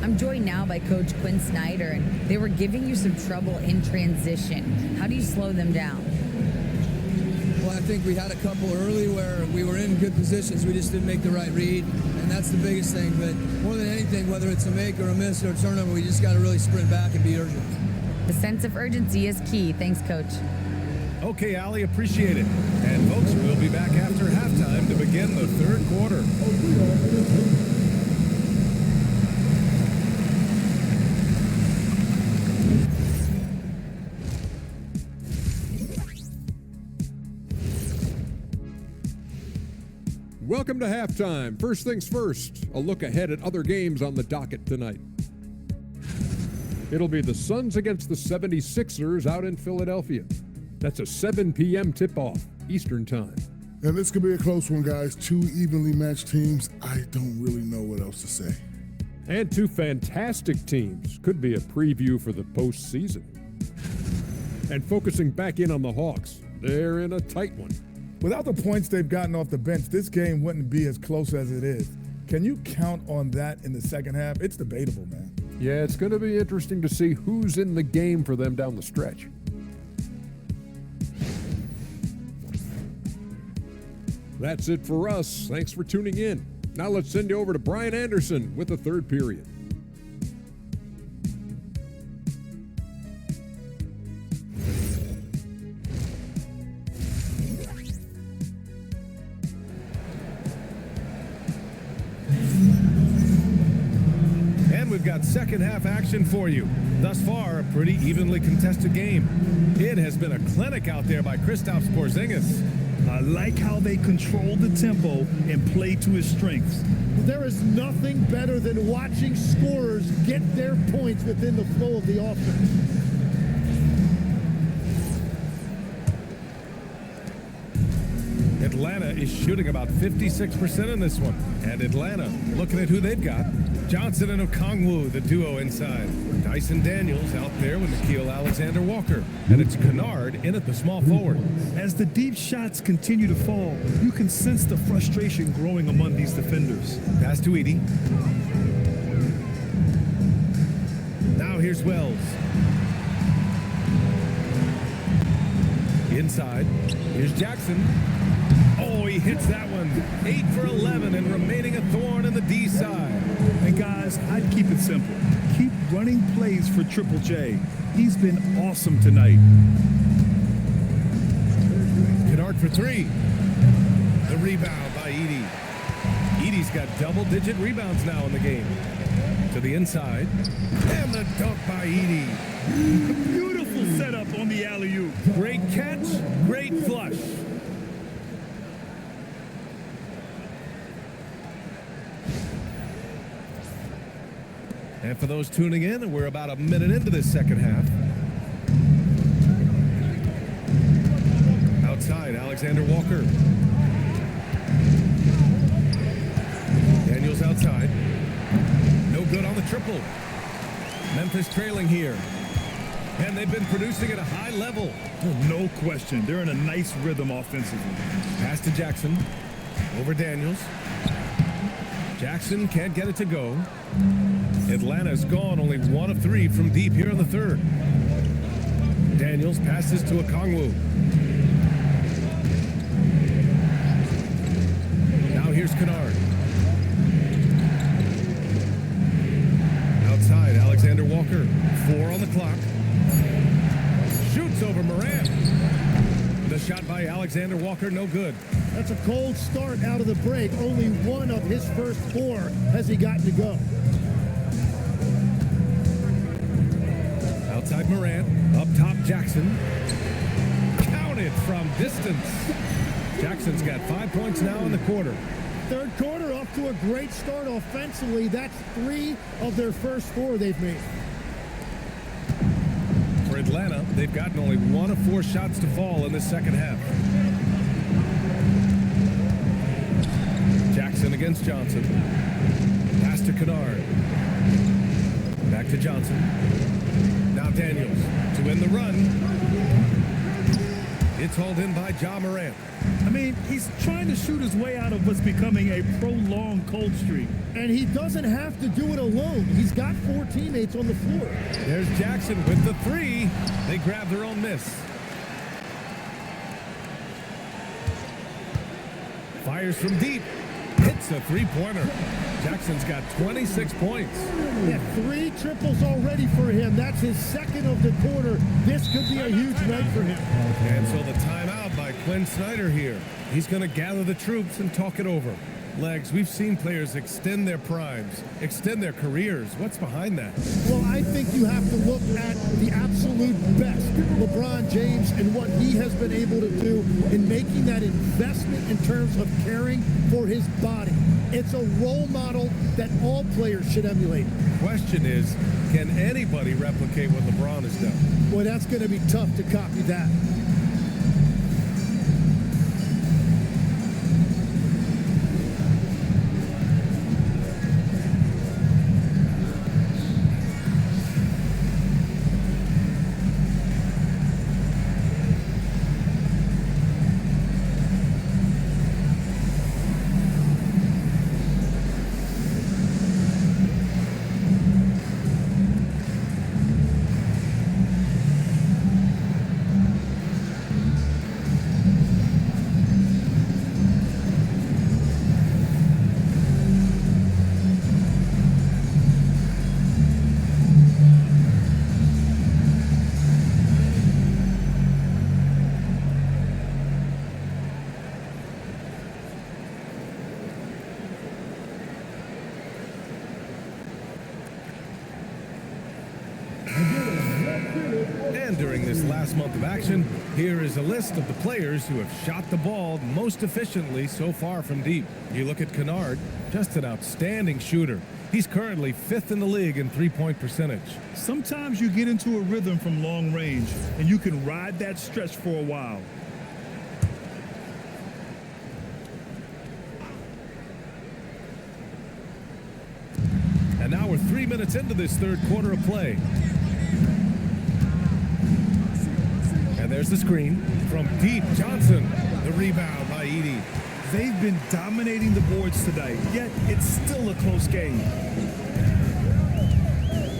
D: I'm joined now by Coach Quinn Snyder, and they were giving you some trouble in transition. How do you slow them down?
F: Well, I think we had a couple early where we were in good positions. We just didn't make the right read, and that's the biggest thing. But more than anything, whether it's a make or a miss or a turnover, we just got to really sprint back and be urgent.
D: The sense of urgency is key. Thanks, Coach.
A: Okay, Allie, appreciate it. And folks, we'll be back after halftime to begin the third quarter.
G: Welcome to halftime. First things first, a look ahead at other games on the docket tonight. It'll be the Suns against the 76ers out in Philadelphia. That's a 7 p.m. tip-off, Eastern time.
H: And this could be a close one, guys. 2 evenly matched teams. I don't really know what else to say.
G: And 2 fantastic teams. Could be a preview for the postseason. And focusing back in on the Hawks, they're in a tight one.
I: Without the points they've gotten off the bench, this game wouldn't be as close as it is. Can you count on that in the second half? It's debatable, man.
G: Yeah, it's going to be interesting to see who's in the game for them down the stretch. That's it for us. Thanks for tuning in. Now let's send you over to Brian Anderson with the third period.
A: We've got second half action for you. Thus far, a pretty evenly contested game. It has been a clinic out there by Kristaps Porzingis.
B: I like how they control the tempo and play to his strengths.
C: There is nothing better than watching scorers get their points within the flow of the offense.
A: Atlanta is shooting about 56% in this one. And Atlanta, looking at who they've got. Johnson and Okongwu, the duo inside. Dyson Daniels out there with Nickeil Alexander-Walker. And it's Kennard in at the small forward.
B: As the deep shots continue to fall, you can sense the frustration growing among these defenders.
A: Pass to Edey. Now here's Wells. Inside. Here's Jackson. Oh, he hits that one. 8 for 11 and remaining a thorn in the D side.
B: And guys, I'd keep it simple. Keep running plays for Triple J. He's been awesome tonight.
A: Kennard for 3. The rebound by Edey. got double-digit rebounds now in the game. To the inside. And the dunk by Edey.
B: Beautiful setup on the alley-oop.
A: Great catch, great flush. And for those tuning in, we're about a minute into this second half. Outside, Alexander Walker. Daniels outside. No good on the triple. Memphis trailing here. And they've been producing at a high level.
B: No question. They're in a nice rhythm offensively.
A: Pass to Jackson. Over Daniels. Jackson can't get it to go. Atlanta's gone only 1 of 3 from deep here in the third. Daniels passes to Okongwu. Now here's Kennard. Outside, Alexander Walker. 4 on the clock. Shoots over Morant. The shot by Alexander Walker, no good.
C: That's a cold start out of the break. Only 1 of his first 4 has he gotten to go.
A: Outside Morant, up top Jackson. Counted from distance. Jackson's got 5 points now in the quarter.
C: Third quarter off to a great start offensively. That's 3 of their first 4 they've made.
A: For Atlanta, they've gotten only 1 of 4 shots to fall in the second half. Jackson against Johnson. Pass to Kennard. Back to Johnson. Now Daniels to win the run. It's hauled in by Ja Morant.
B: I mean, he's trying to shoot his way out of what's becoming a prolonged cold streak.
C: And he doesn't have to do it alone. He's got 4 teammates on the floor.
A: There's Jackson with the 3. They grab their own miss. Fires from deep. Hits a 3-pointer. Jackson's got 26 points.
C: Yeah, 3 triples already for him. That's his second of the quarter. This could be a huge night for him.
A: And so the timeout by Quinn Snyder here. He's going to gather the troops and talk it over. Legs, we've seen players extend their primes, extend their careers. What's behind that?
C: Well, I think you have to look at the absolute best, LeBron James, and what he has been able to do in making that investment in terms of caring for his body. It's a role model that all players should emulate.
A: Question is, can anybody replicate what LeBron has done?
C: Boy, that's going to be tough to copy that.
A: And during this last month of action, here is a list of the players who have shot the ball most efficiently so far from deep. You look at Kennard, just an outstanding shooter. He's currently 5th in the league in three-point percentage.
B: Sometimes you get into a rhythm from long range, and you can ride that stretch for a while.
A: And now we're 3 minutes into this third quarter of play. And there's the screen from deep. Johnson, the rebound by Edey.
B: They've been dominating the boards tonight, yet it's still a close game.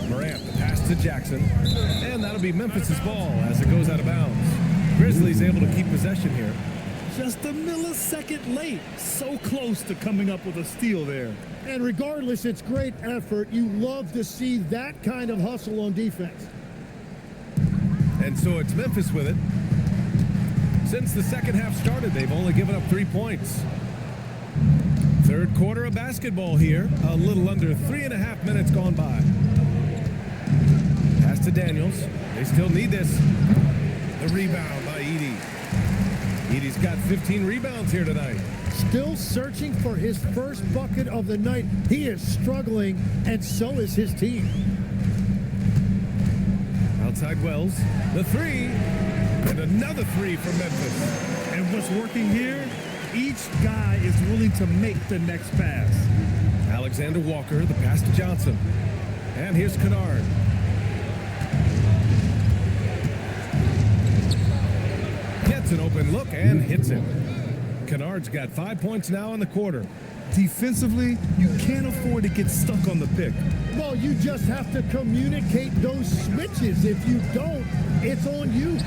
A: Morant, the pass to Jackson. And that'll be Memphis's ball as it goes out of bounds. Grizzlies able to keep possession here.
B: Just a millisecond late. So close to coming up with a steal there.
C: And regardless, it's great effort. You love to see that kind of hustle on defense.
A: And so it's Memphis with it. Since the second half started, they've only given up 3 points. Third quarter of basketball here. A little under 3.5 minutes gone by. Pass to Daniels. They still need this. The rebound by Edey. Edey's got 15 rebounds here tonight.
C: Still searching for his first bucket of the night. He is struggling, and so is his team.
A: Outside Wells. The three. And another three for Memphis.
B: And what's working here? Each guy is willing to make the next pass.
A: Alexander Walker, the pass to Johnson. And here's Kennard. Gets an open look and hits it. Kennard's got 5 points now in the quarter.
B: Defensively, you can't afford to get stuck on the pick.
C: Well, you just have to communicate those switches. If you don't, it's on you.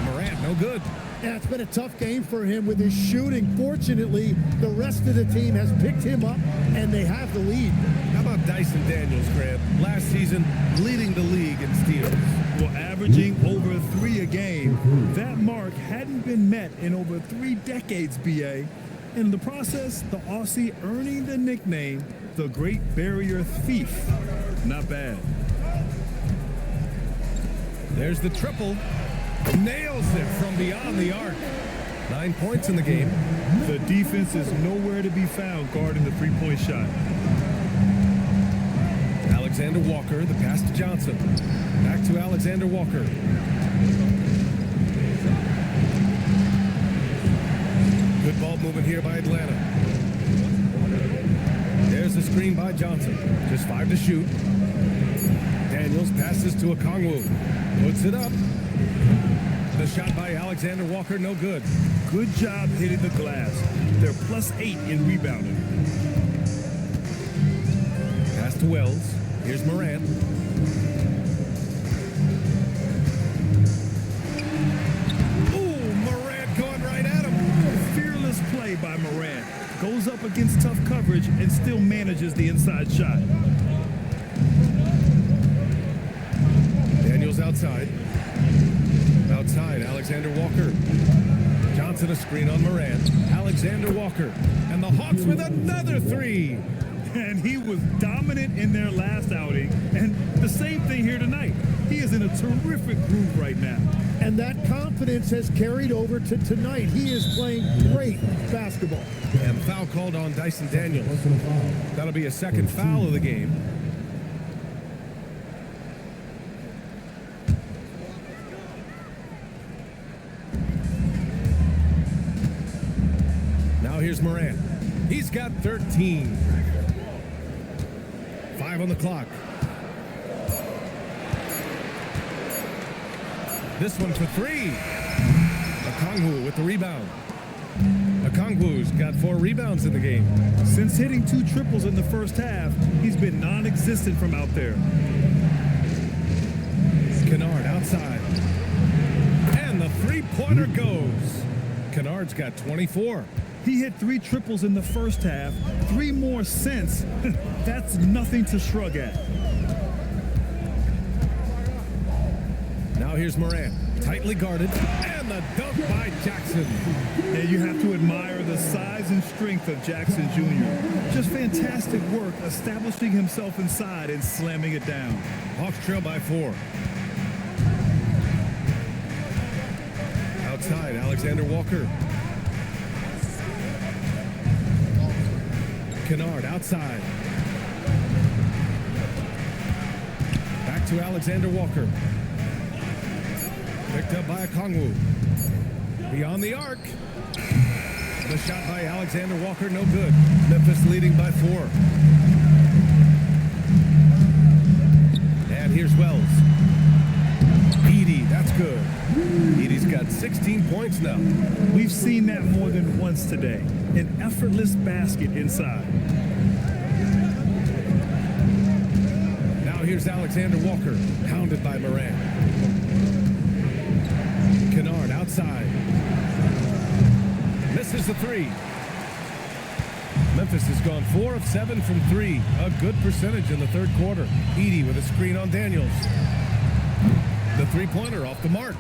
A: Morant, no good.
C: Yeah, it's been a tough game for him with his shooting. Fortunately, the rest of the team has picked him up, and they have the lead.
A: How about Dyson Daniels, Grant? Last season, leading the league in steals.
B: Well, averaging over 3 a game. That mark hadn't been met in over 3 decades, BA. In the process, the Aussie earning the nickname, the Great Barrier Thief. Not bad.
A: There's the triple. Nails it from beyond the arc. 9 points in the game.
B: The defense is nowhere to be found guarding the three-point shot.
A: Alexander Walker, the pass to Johnson. Back to Alexander Walker. Good ball movement here by Atlanta. There's the screen by Johnson. Just 5 to shoot. Daniels passes to Okongwu. Puts it up. The shot by Alexander Walker, no good.
B: Good job hitting the glass. They're +8 in rebounding.
A: Pass to Wells. Here's Morant. Ooh, Morant going right at him.
B: Fearless play by Morant. Goes up against tough coverage and still manages the inside shot.
A: Daniels outside. Outside, Alexander Walker. Johnson a screen on Morant. Alexander Walker. And the Hawks with another three.
B: And he was dominant in their last outing. And the same thing here tonight. He is in a terrific groove right now.
C: And that confidence has carried over to tonight. He is playing great basketball.
A: And foul called on Dyson Daniels. That'll be a second foul of the game. Now here's Morant. He's got 13. 5 on the clock. This one for 3. Okongwu with the rebound. Okongwu's got 4 rebounds in the game.
B: Since hitting 2 triples in the first half, he's been non-existent from out there.
A: Kennard outside. And the three-pointer goes. Kennard's got 24.
B: He hit 3 triples in the first half, 3 more since. That's nothing to shrug at.
A: Now here's Morant, tightly guarded, and the dunk by Jackson.
B: And you have to admire the size and strength of Jackson Jr. Just fantastic work establishing himself inside and slamming it down.
A: Hawks trail by 4. Outside, Alexander Walker. Kennard outside. Back to Alexander Walker. Picked up by Okongwu. Beyond the arc. The shot by Alexander Walker, no good. Memphis leading by 4. And here's Wells. Edey, that's good. Edey's got 16 points now.
B: We've seen that more than once today. An effortless basket inside.
A: Now here's Alexander Walker, hounded by Morant. Kennard outside. Misses the 3. Memphis has gone 4 of 7 from 3. A good percentage in the third quarter. Edey with a screen on Daniels. The three-pointer off the mark.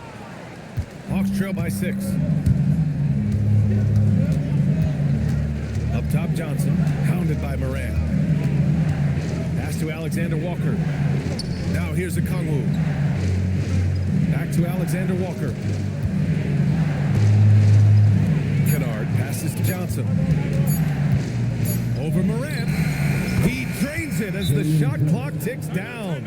A: Hawks trail by 6. Up top Johnson, hounded by Morant. Pass to Alexander Walker. Now here's a Kongwu. Back to Alexander Walker. Kennard passes to Johnson. Over Morant. He drains it as the shot clock ticks down.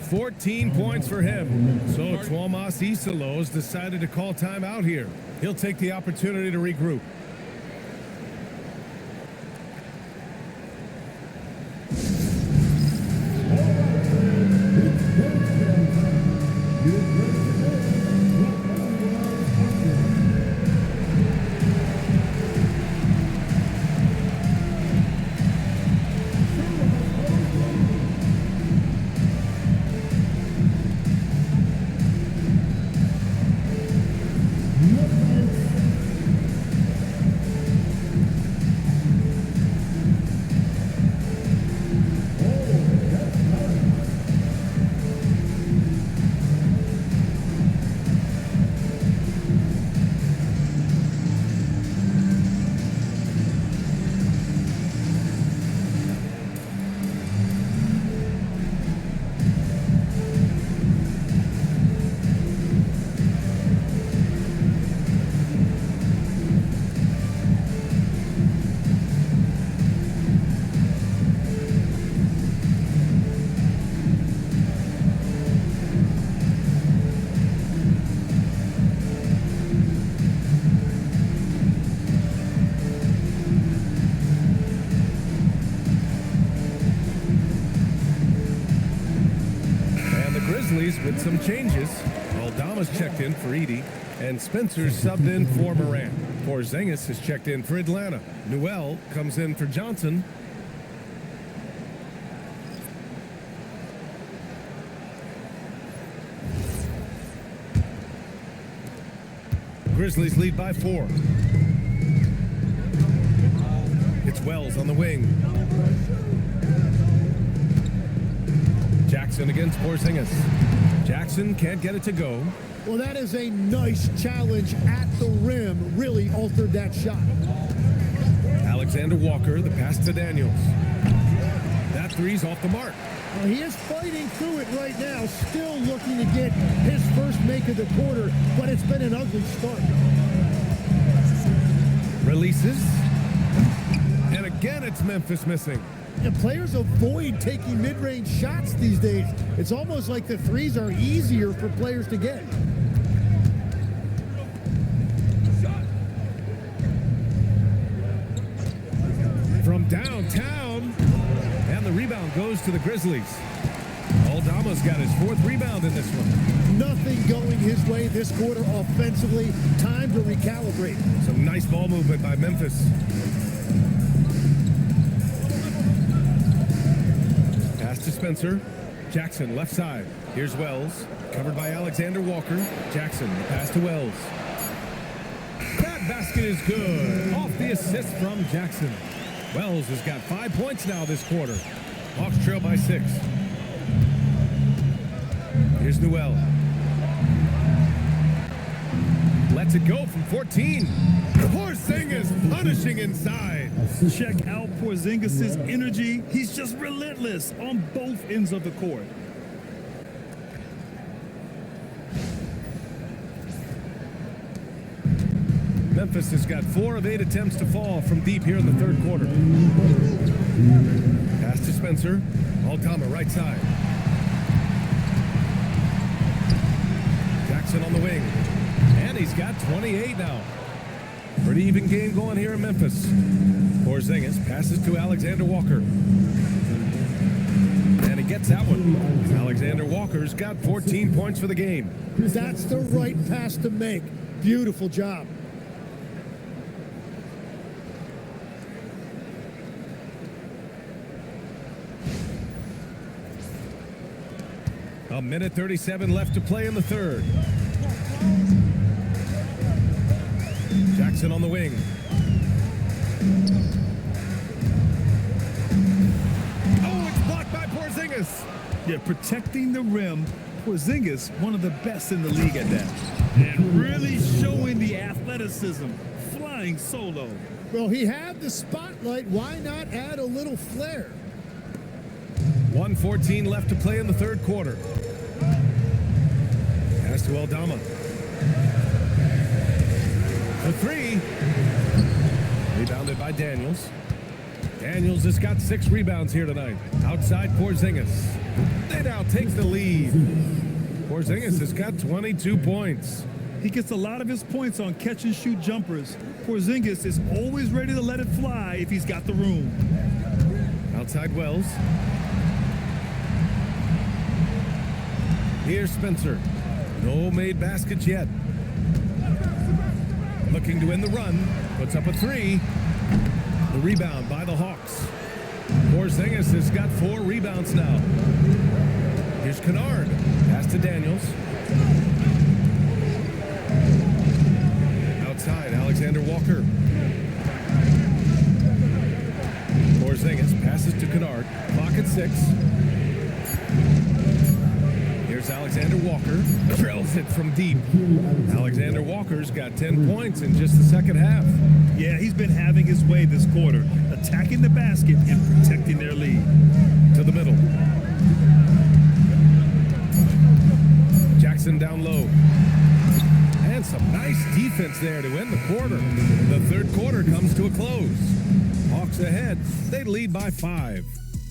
A: 14 points for him. So Tuomas Isalos decided to call timeout here. He'll take the opportunity to regroup. With some changes, Aldama's checked in for Edey, and Spencer's subbed in for Morant. Porzingis has checked in for Atlanta. Newell comes in for Johnson. Grizzlies lead by 4. It's Wells on the wing. Jackson against Porzingis. Jackson can't get it to go.
C: Well, that is a nice challenge at the rim. Really altered that shot.
A: Alexander Walker, the pass to Daniels. That three's off the mark.
C: Well, he is fighting through it right now, still looking to get his first make of the quarter, but it's been an ugly start.
A: Releases. And again, it's Memphis missing.
C: And players avoid taking mid-range shots these days. It's almost like the threes are easier for players to get.
A: From downtown, and the rebound goes to the Grizzlies. Aldama's got his 4th rebound in this one.
C: Nothing going his way this quarter offensively. Time to recalibrate.
A: Some nice ball movement by Memphis. Pass to Spencer. Jackson left side. Here's Wells. Covered by Alexander Walker. Jackson, the pass to Wells. That basket is good. Off the assist from Jackson. Wells has got 5 points now this quarter. Hawks trail by 6. Here's Newell. Lets it go from 14. Porzingis punishing inside.
B: Check out Porzingis' energy. He's just relentless on both ends of the court.
A: Memphis has got 4 of 8 attempts to fall from deep here in the 3rd quarter. Pass to Spencer. Aldama right side. Jackson on the wing. And he's got 28 now. Pretty even game going here in Memphis. Porzingis passes to Alexander Walker. And he gets that one. Alexander Walker's got 14 points for the game.
C: That's the right pass to make. Beautiful job.
A: A minute 37 left to play in the 3rd. Jackson on the wing. Oh, it's blocked by Porzingis.
B: Yeah, protecting the rim. Porzingis, one of the best in the league at that. And really showing the athleticism, flying solo.
C: Well, he had the spotlight. Why not add a little flair?
A: 1:14 left to play in the third quarter. Pass to Aldama. For three. Rebounded by Daniels. Daniels has got 6 rebounds here tonight. Outside Porzingis. They now take the lead. Porzingis has got 22 points.
B: He gets a lot of his points on catch-and-shoot jumpers. Porzingis is always ready to let it fly if he's got the room.
A: Outside Wells. Here's Spencer. No made baskets yet. Looking to win the run. Puts up a 3. The rebound by the Hawks. Porzingis has got 4 rebounds now. Here's Kennard. Pass to Daniels. Outside, Alexander Walker. Porzingis passes to Kennard. Clock at 6. Here's Alexander Walker. Drills it from deep. Alexander Walker's got 10 points in just the second half.
B: Yeah, he's been having his way this quarter, attacking the basket and protecting their lead.
A: To the middle. Jackson down low. And some nice defense there to end the quarter. The third quarter comes to a close. Hawks ahead. They lead by 5.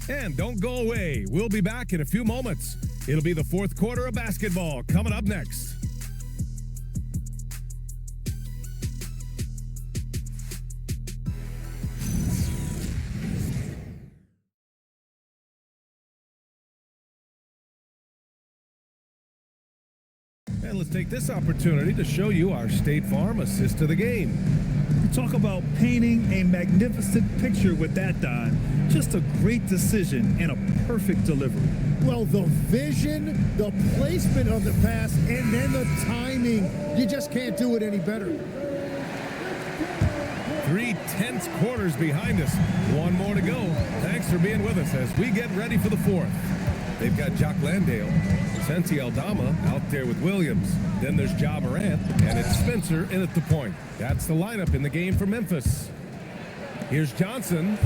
A: And don't go away. We'll be back in a few moments. It'll be the fourth quarter of basketball coming up next. And let's take this opportunity to show you our State Farm assist to the game.
B: You talk about painting a magnificent picture with that, Don. Just a great decision and a perfect delivery.
C: Well, the vision, the placement of the pass, and then the timing. You just can't do it any better.
A: 3 tense quarters behind us. 1 more to go. Thanks for being with us as we get ready for the fourth. They've got Jock Landale, Sensi Aldama out there with Williams. Then there's Ja Morant, and it's Spencer in at the point. That's the lineup in the game for Memphis. Here's Johnson.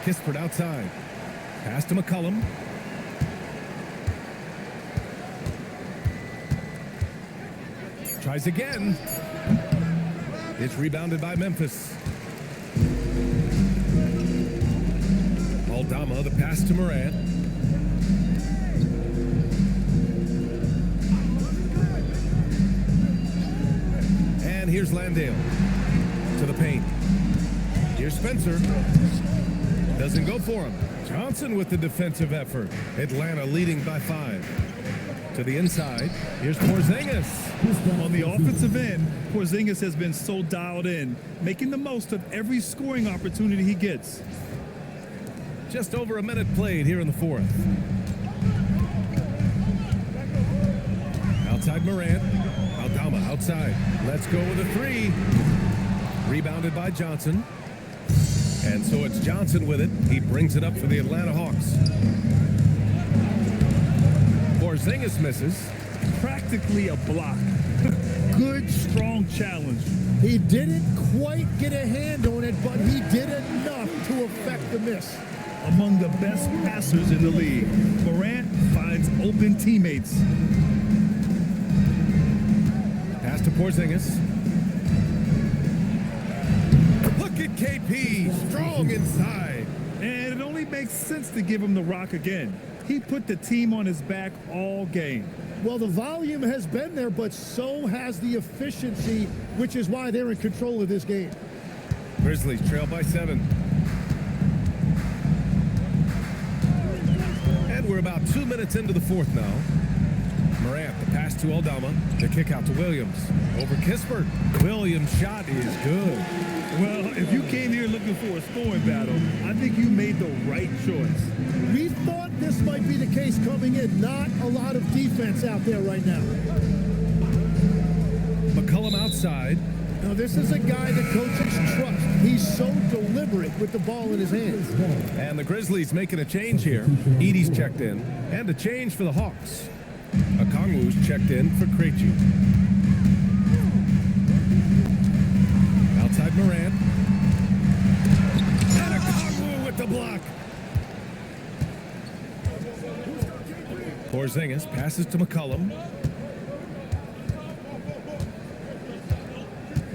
A: Kispert outside. Pass to McCollum. Tries again. It's rebounded by Memphis. Aldama, the pass to Morant. And here's Landale to the paint. Here's Spencer. Doesn't go for him. Johnson with the defensive effort. Atlanta leading by 5. To the inside. Here's Porzingis.
B: On the offensive end, Porzingis has been so dialed in, making the most of every scoring opportunity he gets.
A: Just over a minute played here in the fourth. Outside Morant. Aldama outside. Let's go with a 3. Rebounded by Johnson. And so it's Johnson with it. He brings it up for the Atlanta Hawks. Porzingis misses.
B: Practically a block. Good, strong challenge.
C: He didn't quite get a hand on it, but he did enough to affect the miss.
B: Among the best passers in the league, Morant finds open teammates.
A: Pass to Porzingis. Look at KP, strong inside.
B: And it only makes sense to give him the rock again. He put the team on his back all game.
C: Well, the volume has been there, but so has the efficiency, which is why they're in control of this game.
A: Grizzlies trail by 7. And we're about 2 minutes into the fourth now. Morant, the pass to Aldama. The kick out to Williams. Over Kispert. Williams' shot is good.
B: Well, if you came here looking for a scoring battle, I think you made the right choice.
C: We thought this might be the case coming in. Not a lot of defense out there right now.
A: McCollum outside.
C: Now, this is a guy that coaches trust. He's so deliberate with the ball in his hands.
A: And the Grizzlies making a change here. Edie's checked in. And a change for the Hawks. Okongwu's checked in for Krejci. Outside Morant. And a Kongwu with the block. Porzingis passes to McCollum.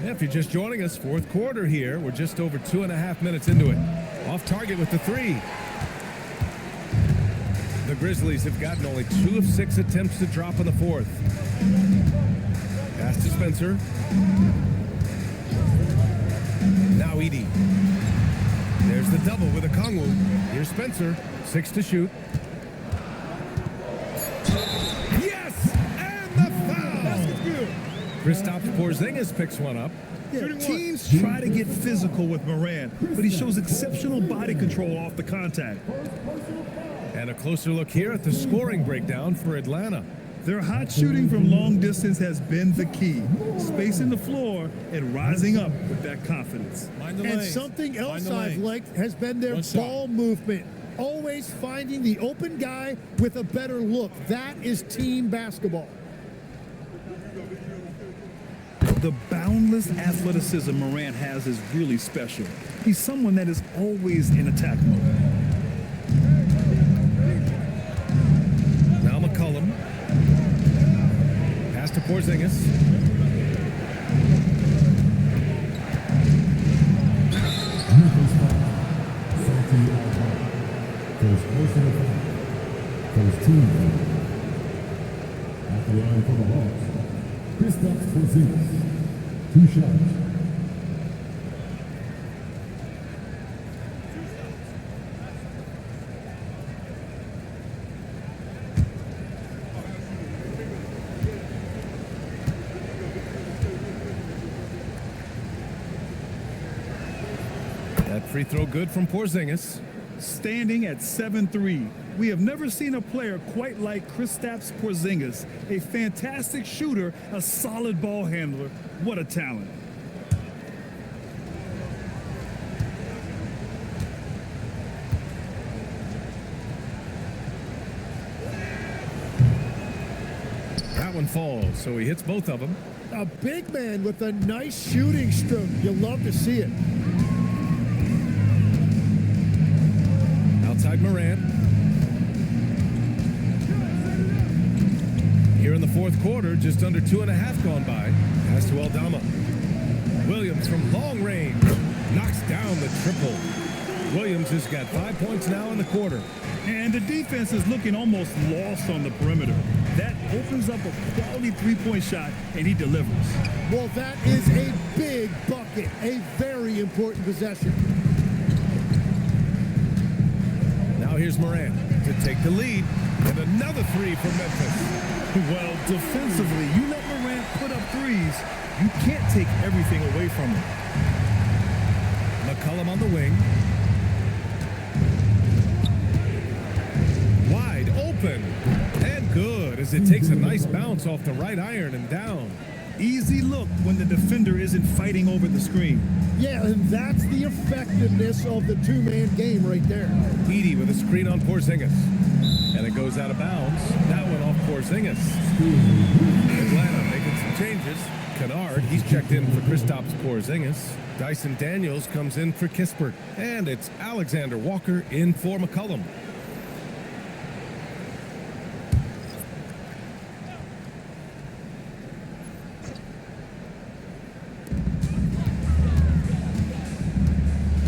A: Yeah, if you're just joining us, fourth quarter here. We're just over 2.5 minutes into it. Off target with the three. The Grizzlies have gotten only 2 of 6 attempts to drop in the fourth. Pass to Spencer. Now Edey. There's the double with a Kongwu. Here's Spencer. 6 to shoot. Yes! And the foul! Kristaps Porzingis picks one up.
B: Yeah, teams try to get physical with Morant, but he shows exceptional body control off the contact.
A: And a closer look here at the scoring breakdown for Atlanta.
B: Their hot shooting from long distance has been the key. Spacing the floor and rising up with that confidence.
C: And something else I've liked has been their ball movement. Always finding the open guy with a better look. That is team basketball.
B: The boundless athleticism Morant has is really special. He's someone that is always in attack mode.
A: Now McCollum. Pass to Porzingis.
E: Goes close to the foul. Goes 2 at the line for the Hawks. Kristaps Porzingis. 2 shots.
A: That free throw good from Porzingis.
B: Standing at 7-3, we have never seen a player quite like Kristaps Porzingis. A fantastic shooter, a solid ball handler. What a talent.
A: That one falls, so he hits both of them.
C: A big man with a nice shooting stroke. You love to see it.
A: Outside Morant. Here in the fourth quarter, just under 2.5 gone by. Pass to Aldama. Williams from long range knocks down the triple. Williams has got 5 points now in the quarter.
B: And the defense is looking almost lost on the perimeter. That opens up a quality three-point shot, and he delivers.
C: Well, that is a big bucket, a very important possession.
A: Now here's Morant to take the lead, and another three from Memphis.
B: Well, defensively, you let Morant put up threes, you can't take everything away from him.
A: McCollum on the wing. Wide open, and good as it takes a nice bounce off the right iron and down.
B: Easy look when the defender isn't fighting over the screen.
C: Yeah, and that's the effectiveness of the two-man game right there.
A: Edey with a screen on Porzingis. And it goes out of bounds. That one off Porzingis. Atlanta making some changes. Kennard, he's checked in for Kristaps Porzingis. Dyson Daniels comes in for Kispert. And it's Alexander Walker in for McCollum.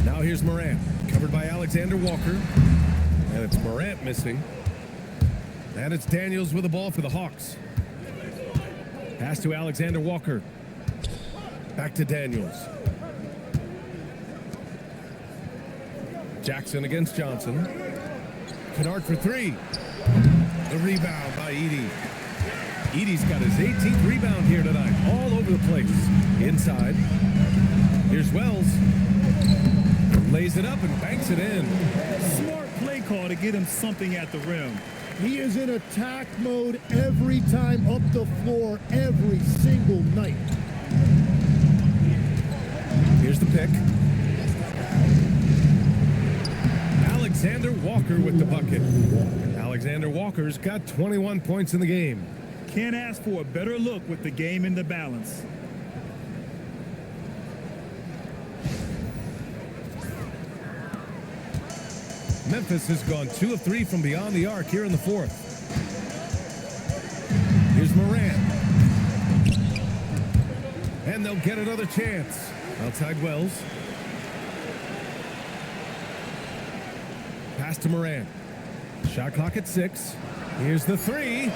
A: Now here's Morant, covered by Alexander Walker. And it's Morant missing. And it's Daniels with the ball for the Hawks. Pass to Alexander Walker. Back to Daniels. Jackson against Johnson. Kennard for three. The rebound by Edey. Edey's got his 18th rebound here tonight. All over the place. Inside. Here's Wells. Lays it up and banks it in.
B: Smart play call to get him something at the rim.
C: He is in attack mode every time up the floor, every single night.
A: Here's the pick. Alexander Walker with the bucket. Alexander Walker's got 21 points in the game.
B: Can't ask for a better look with the game in the balance.
A: Memphis has gone 2 of 3 from beyond the arc here in the fourth. Here's Morant. And they'll get another chance. Outside Wells. Pass to Morant. Shot clock at 6. Here's the 3.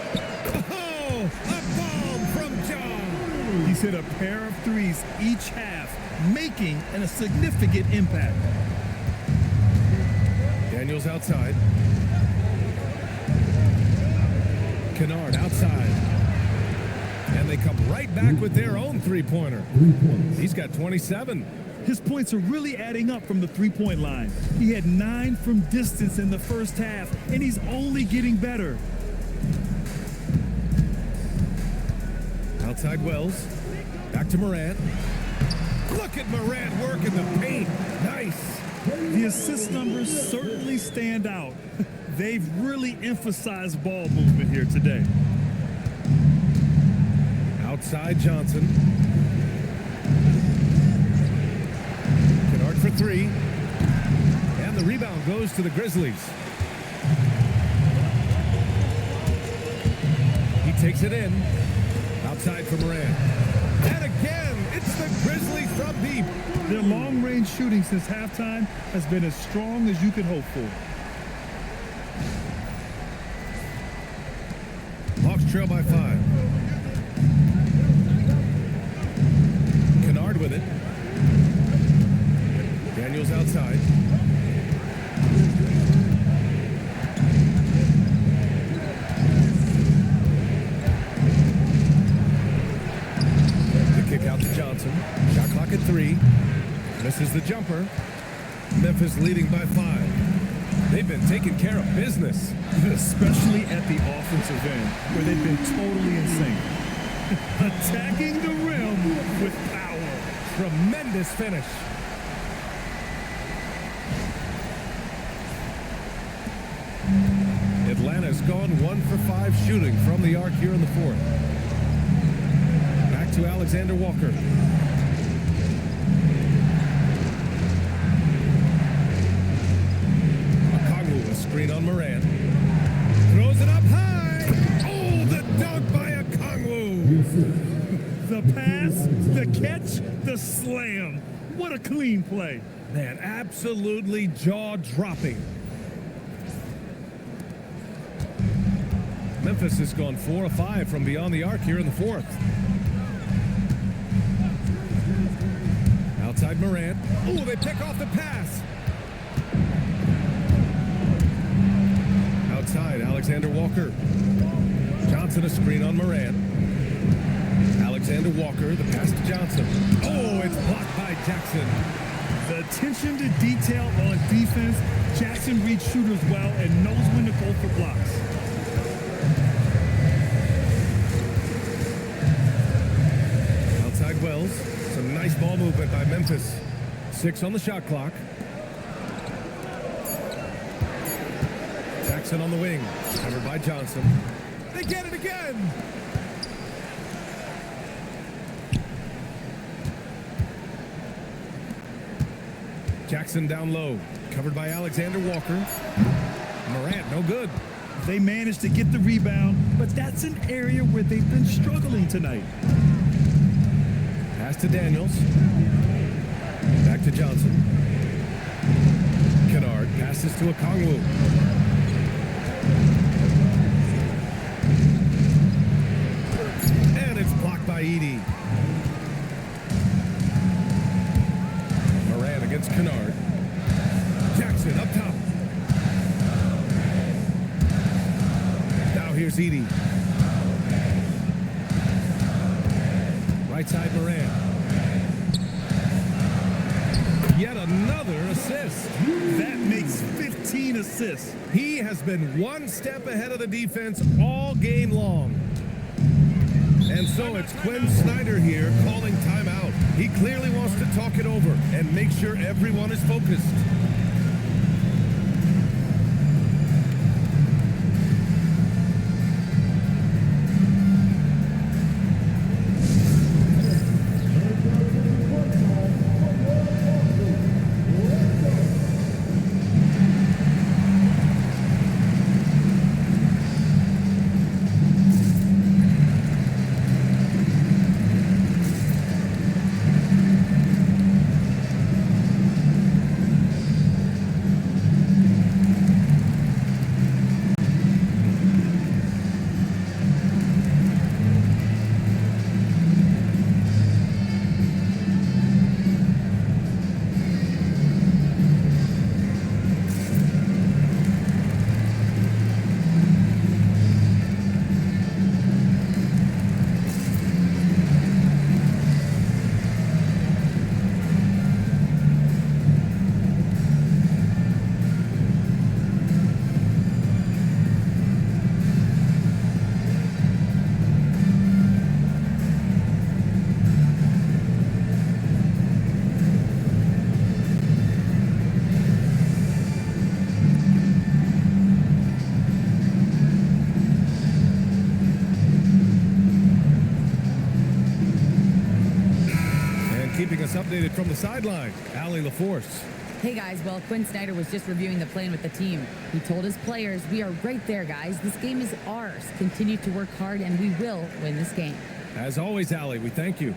A: Oh, a bomb from John.
B: He's hit a pair of threes each half, making a significant impact.
A: Daniels outside. Kennard outside. And they come right back with their own three-pointer. He's got 27.
B: His points are really adding up from the three-point line. He had 9 from distance in the first half, and he's only getting better.
A: Outside Wells. Back to Morant. Look at Morant work in the paint. Nice.
B: The assist numbers certainly stand out. They've really emphasized ball movement here today.
A: Outside Johnson. Kennard for 3. And the rebound goes to the Grizzlies. He takes it in. Outside for Morant. And again, it's the Grizzlies from deep.
B: Their long-range shooting since halftime has been as strong as you could hope for.
A: Hawks trail by 5. Kennard with it. Daniels outside. The kick out to Johnson. Shot clock at 3. Misses the jumper. Memphis leading by 5. They've been taking care of business.
B: Especially at the offensive end, where they've been totally insane. Attacking the rim with power.
A: Tremendous finish. Atlanta's gone 1 for 5 shooting from the arc here in the fourth. Back to Alexander Walker. Okongwu, a screen on Morant. Throws it up high. Oh, the dunk by Okongwu.
B: The pass, the catch, the slam. What a clean play.
A: Man, absolutely jaw-dropping. Memphis has gone 4 of 5 from beyond the arc here in the fourth. Outside Morant. Oh, they pick off the pass. Outside, Alexander Walker. Johnson a screen on Morant. Alexander Walker, the pass to Johnson. Oh, it's blocked by Jackson.
B: The attention to detail on defense. Jackson reads shooters well and knows when to go for blocks.
A: Outside Wells. Some nice ball movement by Memphis. 6 on the shot clock. Jackson on the wing. Covered by Johnson. They get it again. Jackson down low. Covered by Alexander Walker. Morant, no good.
B: They managed to get the rebound, but that's an area where they've been struggling tonight.
A: Pass to Daniels. Back to Johnson. Kennard passes to Okongwu. And it's blocked by Edey. Morant against Kennard. Jackson up top. Now here's Edey. Right side Morant. Yet another assist.
B: That makes 15 assists.
A: He has been one step ahead of the defense all game long. And so it's Quinn Snyder here calling timeout. He clearly wants to talk it over and make sure everyone is focused. us updated from the sideline. Allie LaForce.
D: Hey guys, well, Quinn Snyder was just reviewing the plan with the team. He told his players, "We are right there, guys. This game is ours. Continue to work hard and we will win this game."
A: As always, Allie, we thank you.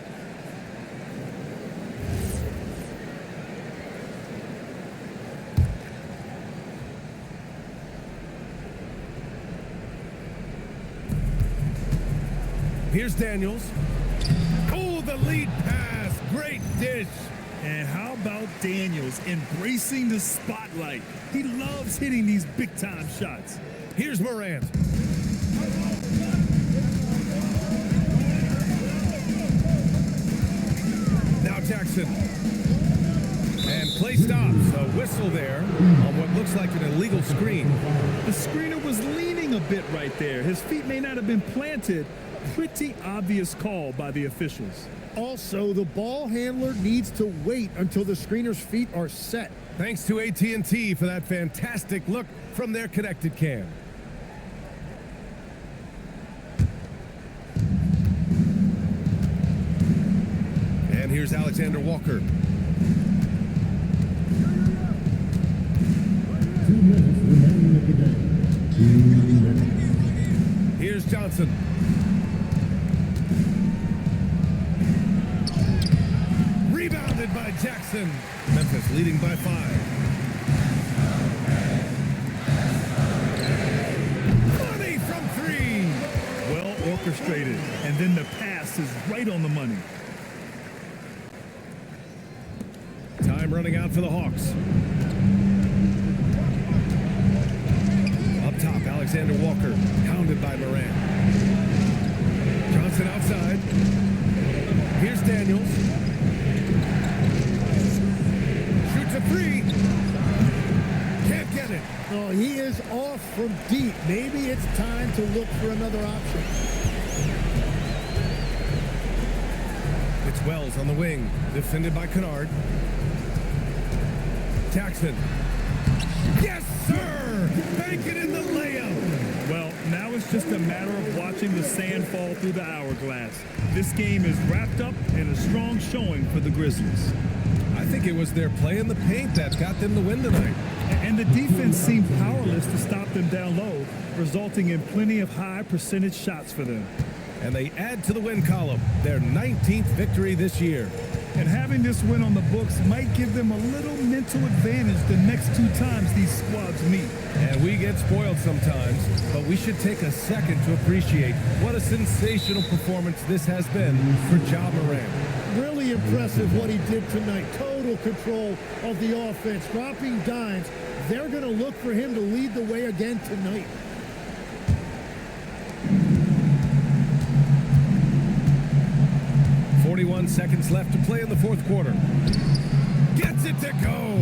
A: Here's Daniels. Oh, the lead pass. Great dish.
B: And how about Daniels embracing the spotlight? He loves hitting these big-time shots.
A: Here's Morant. Now Jackson. And play stops. A whistle there on what looks like an illegal screen.
B: The screener was leaning a bit right there. His feet may not have been planted. Pretty obvious call by the officials.
C: Also, the ball handler needs to wait until the screener's feet are set.
A: Thanks to AT&T for that fantastic look from their connected cam. And here's Alexander Walker.
E: 2 minutes remaining of the game. 2 minutes.
A: Here's Johnson. Rebounded by Jackson. Memphis leading by 5. Money from 3.
B: Well orchestrated. And then the pass is right on the money.
A: Time running out for the Hawks. Up top, Alexander Walker, hounded by Morant. Johnson outside. Here's Daniels. Shoots a 3. Can't get it.
C: Oh, he is off from deep. Maybe it's time to look for another option.
A: It's Wells on the wing, defended by Kennard. Jackson. Yes, sir! Make it in the layup.
B: Well, now it's just a matter of watching the sand fall through the hourglass. This game is wrapped up in a strong showing for the Grizzlies.
A: I think it was their play in the paint that got them the win tonight.
B: And the defense seemed powerless to stop them down low, resulting in plenty of high percentage shots for them.
A: And they add to the win column, their 19th victory this year.
B: And having this win on the books might give them a little mental advantage the next 2 times these squads meet.
A: And we get spoiled sometimes, but we should take a second to appreciate what a sensational performance this has been for Ja Morant.
C: Really impressive what he did tonight. Total control of the offense, dropping dimes. They're going to look for him to lead the way again tonight.
A: .41 seconds left to play in the 4th quarter. Gets it to go.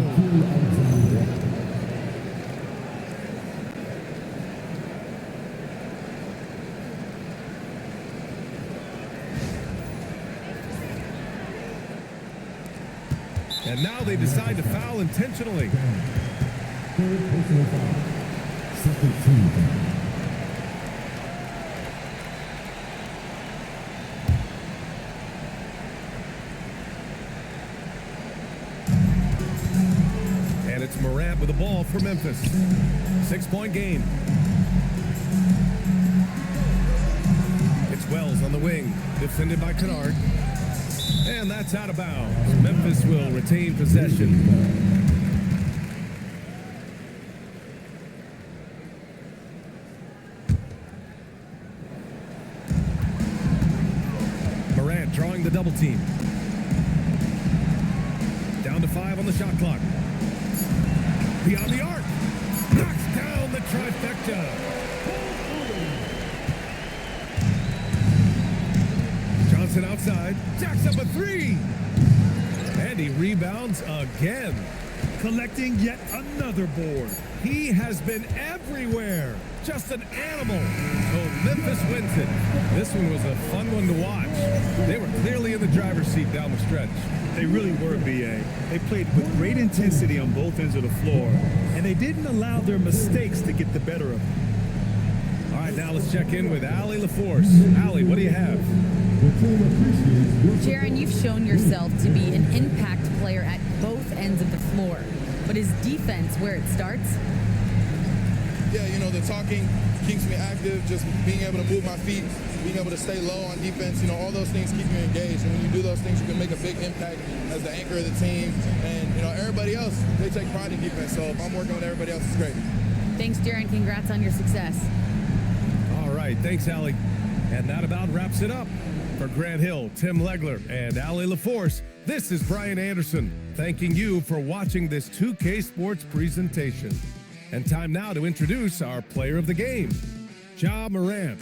A: And now they decide to foul intentionally.
E: 3rd personal foul. Second team foul.
A: And it's Morant with the ball for Memphis. 6-point game. It's Wells on the wing, defended by Kennard. And that's out of bounds. Memphis will retain possession. Morant drawing the double team. Down to 5 on the shot clock. Beyond the arc. Knocks down the trifecta. Johnson outside. Jacks up a 3. And he rebounds again.
B: Collecting yet another board.
A: He has been everywhere. Just an animal. So Memphis wins it. This one was a fun one to watch. They were clearly in the driver's seat down the stretch.
B: They really were, B.A. They played with great intensity on both ends of the floor, and they didn't allow their mistakes to get the better of them.
A: All right, now let's check in with Allie LaForce. Allie, what do you have?
D: Jaron, you've shown yourself to be an impact player at both ends of the floor. But is defense where it starts?
J: Yeah, you know, the talking keeps me active, just being able to move my feet, being able to stay low on defense, you know, all those things keep you engaged. And when you do those things, you can make a big impact as the anchor of the team. And, you know, everybody else, they take pride in defense. So if I'm working with everybody else, it's great.
D: Thanks, Jaron. Congrats on your success.
A: All right, thanks, Allie. And that about wraps it up. For Grant Hill, Tim Legler, and Allie LaForce, this is Brian Anderson, thanking you for watching this 2K Sports presentation. And time now to introduce our player of the game, Ja Morant.